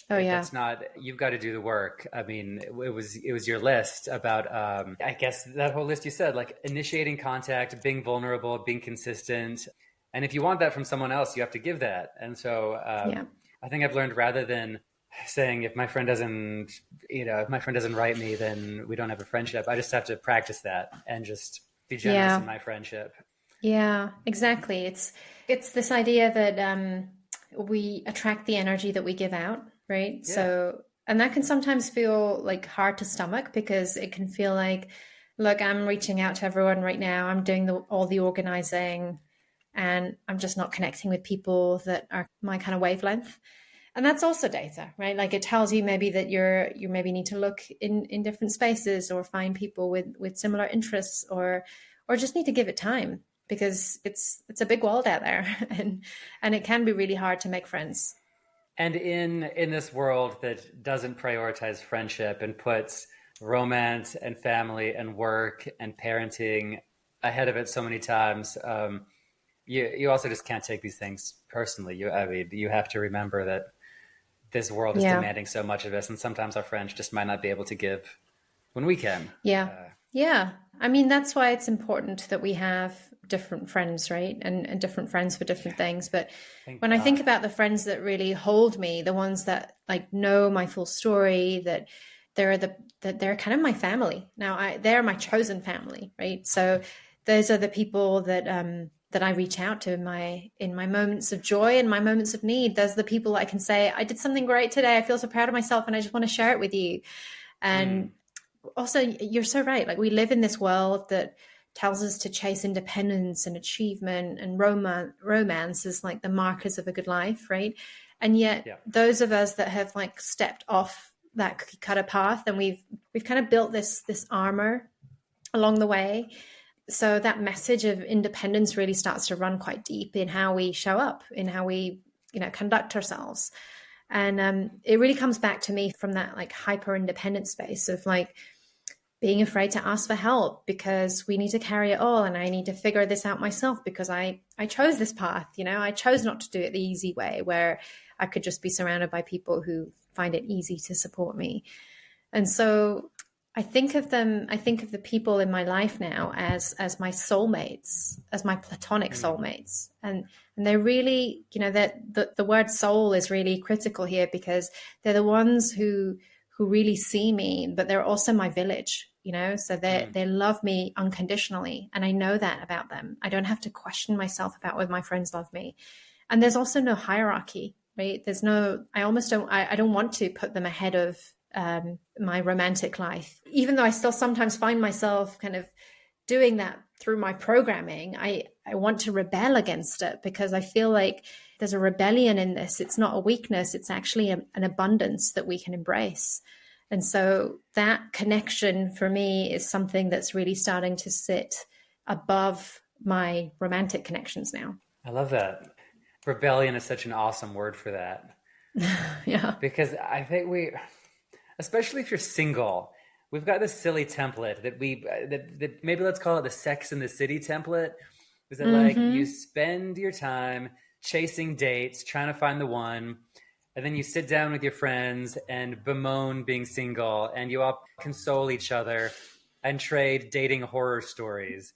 Oh yeah. That's not, you've got to do the work. I mean, it was your list about, I guess that whole list you said, like initiating contact, being vulnerable, being consistent. And if you want that from someone else, you have to give that. And so I think I've learned, rather than saying, if my friend doesn't write me, then we don't have a friendship. I just have to practice that and just be generous in my friendship. Yeah, exactly. It's this idea that we attract the energy that we give out. Right. Yeah. So, and that can sometimes feel like hard to stomach, because it can feel like, look, I'm reaching out to everyone right now. I'm doing all the organizing, and I'm just not connecting with people that are my kind of wavelength. And that's also data, right? Like it tells you maybe that you maybe need to look in different spaces, or find people with similar interests, or just need to give it time, because it's a big world out there, and it can be really hard to make friends. And in this world that doesn't prioritize friendship and puts romance and family and work and parenting ahead of it so many times, you also just can't take these things personally. You have to remember that this world is demanding so much of us, and sometimes our friends just might not be able to give when we can. Yeah. I mean, that's why it's important that we have different friends, right? And different friends for different things. But when I think about the friends that really hold me, the ones that like know my full story, that they're kind of my family. Now they're my chosen family, right? So those are the people that I reach out to in my moments of joy and my moments of need. Those are the people that I can say, I did something great today. I feel so proud of myself, and I just want to share it with you. And also, you're so right. Like, we live in this world that tells us to chase independence and achievement, and romance is like the markers of a good life, right? And yet those of us that have like stepped off that cookie cutter path, and we've kind of built this armor along the way. So that message of independence really starts to run quite deep in how we show up, in how we, conduct ourselves. And it really comes back to me from that like hyper independent space of like being afraid to ask for help, because we need to carry it all, and I need to figure this out myself, because I chose this path. I chose not to do it the easy way, where I could just be surrounded by people who find it easy to support me. And so I think of the people in my life now as my soulmates, as my platonic soulmates. And they're really, that the word soul is really critical here, because they're the ones who really see me, but they're also my village, so they love me unconditionally. And I know that about them. I don't have to question myself about whether my friends love me. And there's also no hierarchy, right? I don't want to put them ahead of my romantic life, even though I still sometimes find myself kind of doing that through my programming. I want to rebel against it, because I feel like there's a rebellion in this. It's not a weakness. It's actually an abundance that we can embrace. And so that connection for me is something that's really starting to sit above my romantic connections now. I love that. Rebellion is such an awesome word for that. Yeah. Because I think especially if you're single, we've got this silly template that maybe let's call it the Sex and the City template. Is that like you spend your time chasing dates, trying to find the one, and then you sit down with your friends and bemoan being single, and you all console each other and trade dating horror stories.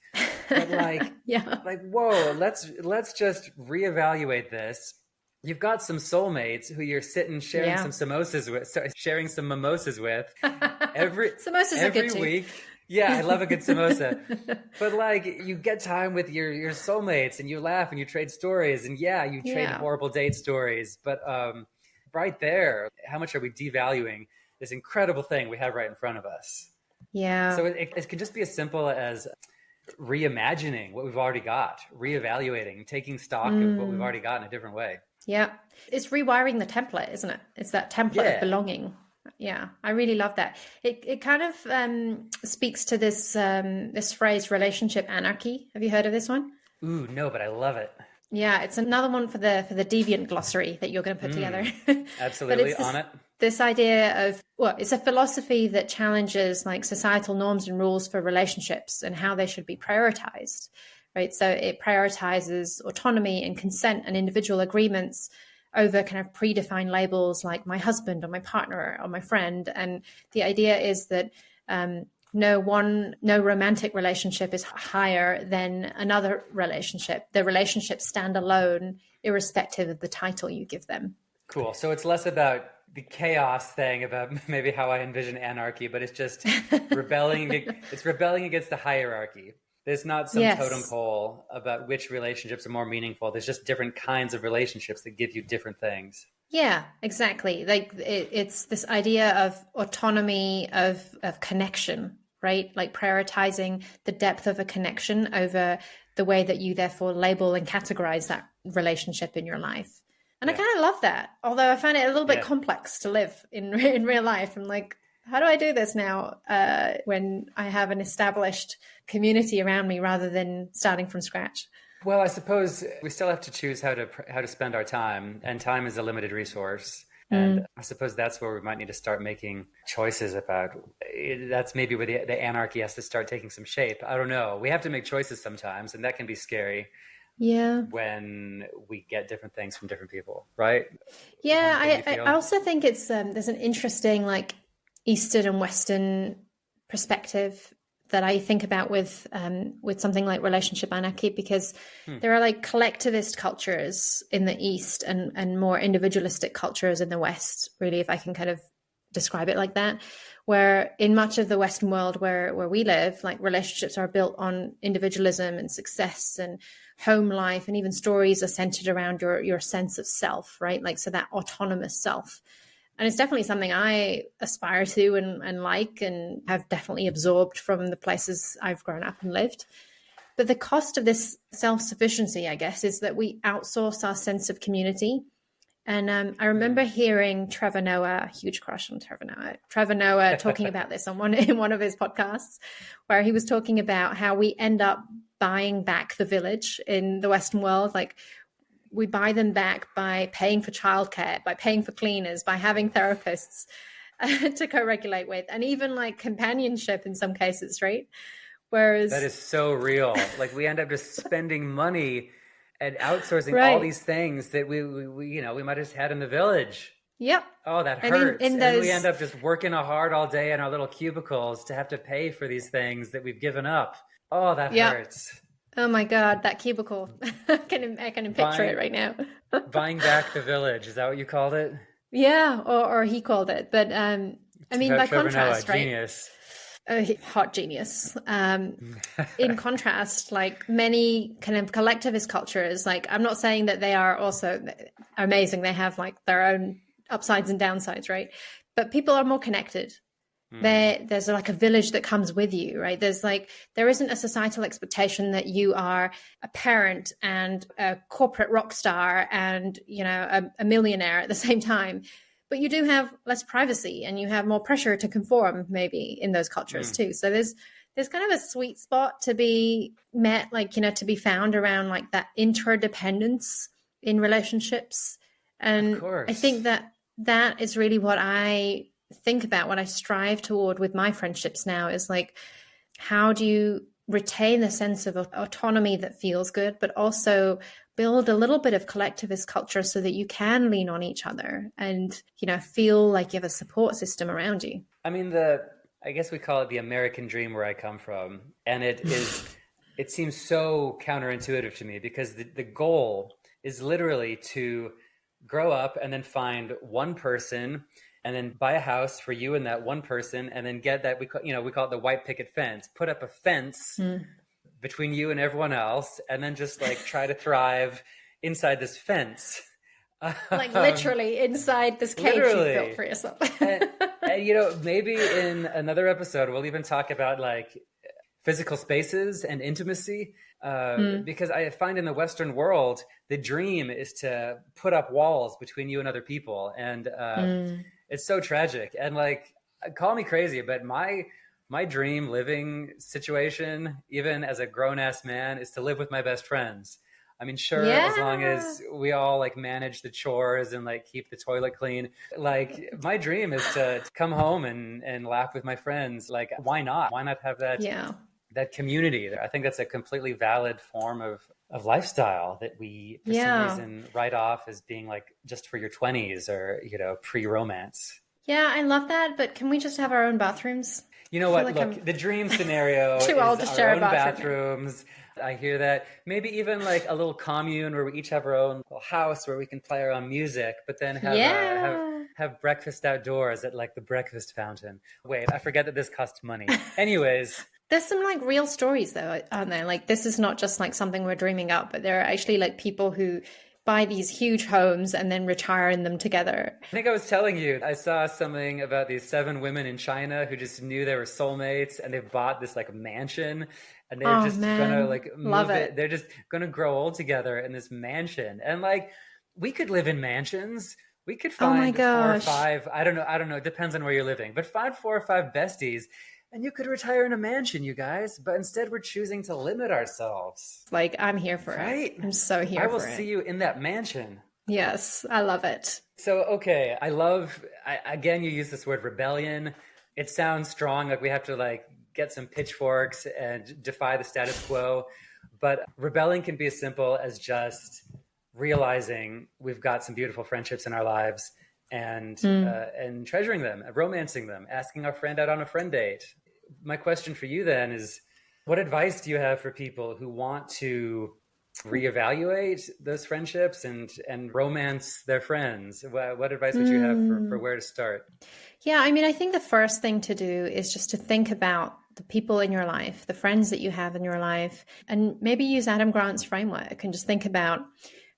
But like, whoa, let's just reevaluate this. You've got some soulmates who you're sitting sharing some mimosas with every week. Yeah, I love a good samosa. But like, you get time with your soulmates, and you laugh and you trade stories, and you trade horrible date stories. But right there, how much are we devaluing this incredible thing we have right in front of us? Yeah. So it can just be as simple as reimagining what we've already got, reevaluating, taking stock of what we've already got in a different way. Yeah. It's rewiring the template, isn't it? It's that template of belonging. Yeah, I really love that. It kind of speaks to this phrase, relationship anarchy. Have you heard of this one? Ooh, no, but I love it. Yeah, it's another one for the deviant glossary that you're going to put together. But Absolutely it's on it. this idea of, well, it's a philosophy that challenges like societal norms and rules for relationships and how they should be prioritized, right? So it prioritizes autonomy and consent and individual agreements over kind of predefined labels like my husband or my partner or my friend. And the idea is that no romantic relationship is higher than another relationship. The relationships stand alone, irrespective of the title you give them. Cool. So it's less about the chaos thing about maybe how I envision anarchy, but it's just rebelling. It's rebelling against the hierarchy. There's not some totem pole about which relationships are more meaningful. There's just different kinds of relationships that give you different things. Yeah, exactly. Like it's this idea of autonomy, of connection, right? Like prioritizing the depth of a connection over the way that you therefore label and categorize that relationship in your life. And I kind of love that. Although I find it a little bit complex to live in real life. I'm like, how do I do this now when I have an established community around me rather than starting from scratch? Well, I suppose we still have to choose how to spend our time, and time is a limited resource. And I suppose that's where we might need to start making choices about. That's maybe where the anarchy has to start taking some shape. I don't know. We have to make choices sometimes, and that can be scary. Yeah. When we get different things from different people, right? Yeah, I also think it's there's an interesting like Eastern and Western perspective that I think about with something like relationship anarchy, because there are like collectivist cultures in the East and more individualistic cultures in the West, really, if I can kind of describe it like that, where in much of the Western world where we live, like relationships are built on individualism and success and home life, and even stories are centered around your sense of self, right? Like, so that autonomous self. And it's definitely something I aspire to and like, and have definitely absorbed from the places I've grown up and lived. But the cost of this self-sufficiency, I guess, is that we outsource our sense of community. And I remember hearing Trevor Noah, huge crush on Trevor Noah talking about this in one of his podcasts, where he was talking about how we end up buying back the village in the Western world. Like, we buy them back by paying for childcare, by paying for cleaners, by having therapists to co-regulate with, and even like companionship in some cases, right? Whereas that is so real. Like, we end up just spending money and outsourcing all these things that we might have just had in the village. Yep. Oh, that hurts. And we end up just working hard all day in our little cubicles to have to pay for these things that we've given up. Oh, that hurts. Oh my God, that cubicle. I can picture it right now. Buying back the village. Is that what you called it? Yeah, or he called it. But I mean, by contrast, right? Genius. Hot genius. In contrast, like many kind of collectivist cultures, like I'm not saying that they are also amazing. They have like their own upsides and downsides, right? But people are more connected. There's like a village that comes with you, right? There isn't a societal expectation that you are a parent and a corporate rock star and, a millionaire at the same time. But you do have less privacy and you have more pressure to conform maybe in those cultures too. So there's kind of a sweet spot to be met, like, to be found around like that interdependence in relationships. And I think that is really what I think about, what I strive toward with my friendships now, is like, how do you retain the sense of autonomy that feels good, but also build a little bit of collectivist culture so that you can lean on each other and, feel like you have a support system around you. I mean, I guess we call it the American dream where I come from. And it seems so counterintuitive to me, because the goal is literally to grow up and then find one person and then buy a house for you and that one person, and then get that, we call it the white picket fence, put up a fence between you and everyone else, and then just like try to thrive inside this fence. Like literally inside this cage you built for yourself. and maybe in another episode, we'll even talk about like physical spaces and intimacy. Because I find in the Western world, the dream is to put up walls between you and other people. And It's so tragic. And like, call me crazy, but my dream living situation, even as a grown ass man, is to live with my best friends. I mean, sure, as long Yeah. as we all like manage the chores and like keep the toilet clean. Like, my dream is to come home and laugh with my friends. Like, why not? Why not have Yeah. that community? I think that's a completely valid form of lifestyle that we, for some Yeah. reason, write off as being like just for your 20s or, pre-romance. Yeah, I love that, but can we just have our own bathrooms? You I know feel what? like I'm Look, the dream scenario too is old to our share a own bathroom now. bathrooms. I hear that. Maybe even like a little commune where we each have our own little house where we can play our own music, but then Yeah. have breakfast outdoors at like the breakfast fountain. Wait, I forget that this costs money. Anyways, There's some like real stories though, aren't there? Like this is not just like something we're dreaming up, but there are actually like people who buy these huge homes and then retire in them together. I think I was telling you, I saw something about these 7 women in China who just knew they were soulmates and they bought this like mansion and they're Oh just gonna man, like love move it. it. They're just gonna grow old together in this mansion. And like, we could live in mansions. We could Oh my find four or gosh. five, I don't know, it depends on where you're living, but find 4 or 5 besties and you could retire in a mansion, you guys. But instead, we're choosing to limit ourselves, Like I'm here for it. right? I'm so I here will for it. see you in that mansion. Yes, I love it. So, okay, again, you use this word rebellion. It sounds strong, like we have to like get some pitchforks and defy the status quo. But rebelling can be as simple as just realizing we've got some beautiful friendships in our lives Mm. and treasuring them, romancing them, asking our friend out on a friend date. My question for you then is, what advice do you have for people who want to reevaluate those friendships and romance their friends? What advice would you have for Mm. where to start? Yeah, I mean, I think the first thing to do is just to think about the people in your life, the friends that you have in your life, and maybe use Adam Grant's framework and just think about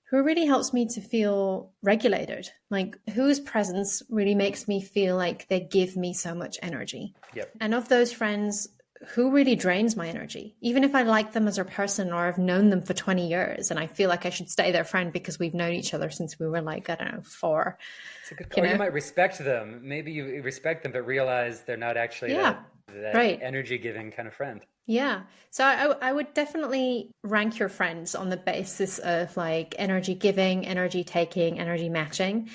who really helps me to feel regulated. Like whose presence really makes me feel like they give me so much energy. Yep. And of those friends, who really drains my energy? Even if I like them as a person or I've known them for 20 years and I feel like I should stay their friend because we've known each other since we were like, I don't know, 4, It's a good, you or you know? might respect them. Maybe you respect them, but realize they're not actually Yeah, that right. energy giving kind of friend. Yeah. So I would definitely rank your friends on the basis of like energy giving, energy taking, energy matching.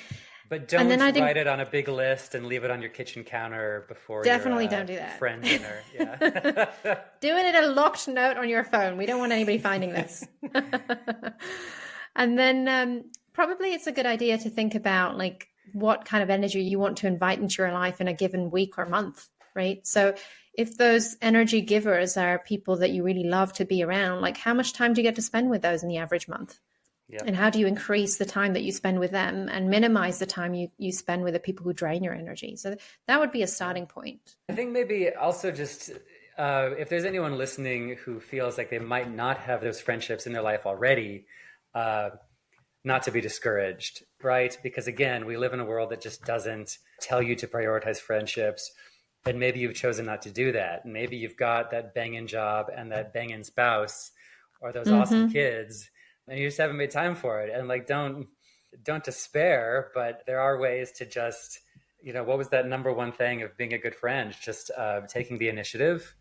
But And then don't I think write it on a big list and leave it on your kitchen counter before your definitely don't do that. friend dinner. Yeah. Do it in a locked note on your phone. We don't want anybody finding this. And then probably it's a good idea to think about like what kind of energy you want to invite into your life in a given week or month, right? So if those energy givers are people that you really love to be around, like how much time do you get to spend with those in the average month? Yeah. And how do you increase the time that you spend with them and minimize the time you spend with the people who drain your energy? So that would be a starting point. I think maybe also just if there's anyone listening who feels like they might not have those friendships in their life already, not to be discouraged, right? Because again, we live in a world that just doesn't tell you to prioritize friendships. And maybe you've chosen not to do that. Maybe you've got that banging job and that banging spouse or those awesome kids, and you just haven't made time for it. And like, don't despair, but there are ways to just, what was that number one thing of being a good friend? Just taking the initiative,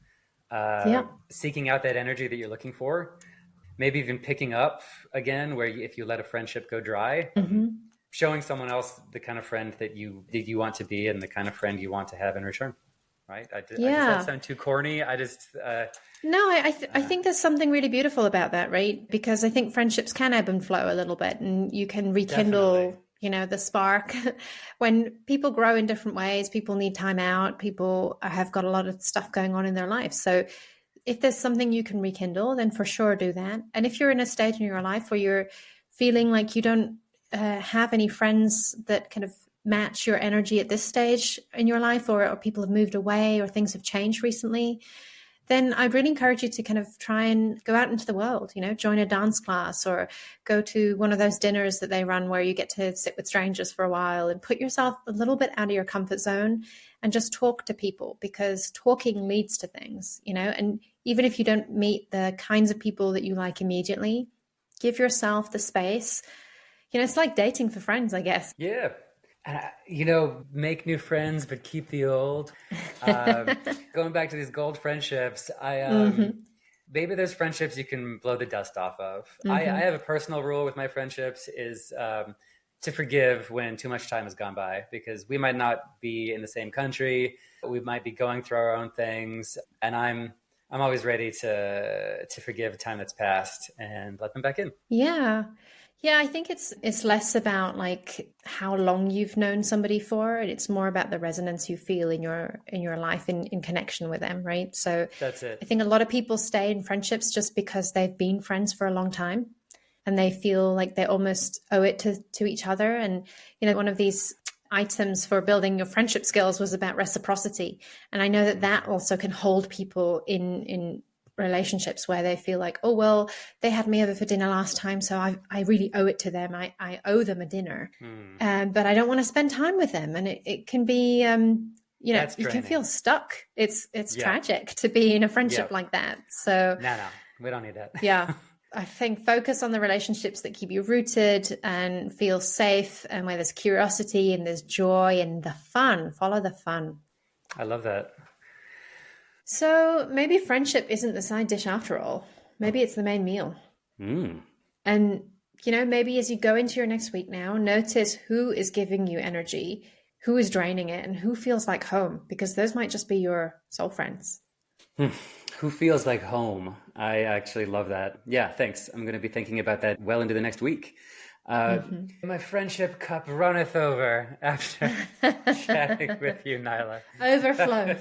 Yeah. seeking out that energy that you're looking for, maybe even picking up again where if you let a friendship go dry, showing someone else the kind of friend that you want to be and the kind of friend you want to have in return. Right? Does that sound too corny? No, I think there's something really beautiful about that, right? Because I think friendships can ebb and flow a little bit, and you can rekindle, Definitely. the spark. When people grow in different ways, people need time out. People have got a lot of stuff going on in their life. So if there's something you can rekindle, then for sure do that. And if you're in a stage in your life where you're feeling like you don't have any friends that kind of match your energy at this stage in your life, or people have moved away or things have changed recently, then I'd really encourage you to kind of try and go out into the world, join a dance class or go to one of those dinners that they run where you get to sit with strangers for a while and put yourself a little bit out of your comfort zone and just talk to people, because talking leads to things, and even if you don't meet the kinds of people that you like immediately, give yourself the space. It's like dating for friends, I guess. Yeah. Make new friends, but keep the old. Going back to these gold friendships, maybe there's friendships you can blow the dust off of. I have a personal rule with my friendships is to forgive when too much time has gone by, because we might not be in the same country. We might be going through our own things. And I'm always ready to forgive time that's passed and let them back in. Yeah. Yeah, I think it's less about like how long you've known somebody for, and it's more about the resonance you feel in your life in connection with them, right? So that's it. I think a lot of people stay in friendships just because they've been friends for a long time and they feel like they almost owe it to each other. And one of these items for building your friendship skills was about reciprocity. And I know that also can hold people in relationships where they feel like, oh, well, they had me over for dinner last time, so I really owe it to them. I owe them a dinner, but I don't want to spend time with them. And it can be, you can feel stuck. It's tragic to be in a friendship like that. So no, we don't need that. Yeah. I think focus on the relationships that keep you rooted and feel safe, and where there's curiosity and there's joy and the fun. Follow the fun. I love that. So maybe friendship isn't the side dish after all. Maybe it's the main meal. And, maybe as you go into your next week now, notice who is giving you energy, who is draining it, and who feels like home, because those might just be your soul friends. Who feels like home? I actually love that. Yeah, thanks. I'm going to be thinking about that well into the next week. My friendship cup runneth over after chatting with you, Nyla. Overflow.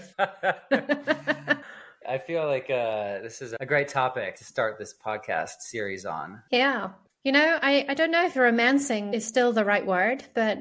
I feel like this is a great topic to start this podcast series on. Yeah. I don't know if romancing is still the right word, but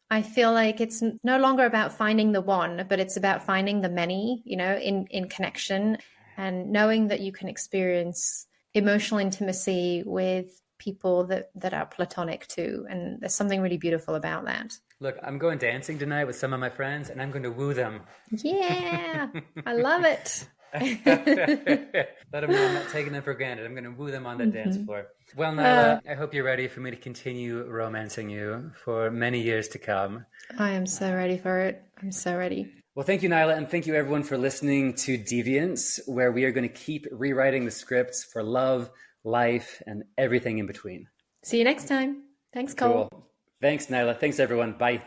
I feel like it's no longer about finding the one, but it's about finding the many, in connection, and knowing that you can experience emotional intimacy with people that are platonic too. And there's something really beautiful about that. Look, I'm going dancing tonight with some of my friends, and I'm going to woo them. Yeah, I love it. Let them know I'm not taking them for granted. I'm going to woo them on the dance floor. Well, Nyla, I hope you're ready for me to continue romancing you for many years to come. I am so ready for it. I'm so ready. Well, thank you, Nyla, and thank you everyone for listening to Deviance, where we are going to keep rewriting the scripts for love, life, and everything in between. See you next time. Thanks, Cole. Cool. Thanks, Nyla. Thanks, everyone. Bye.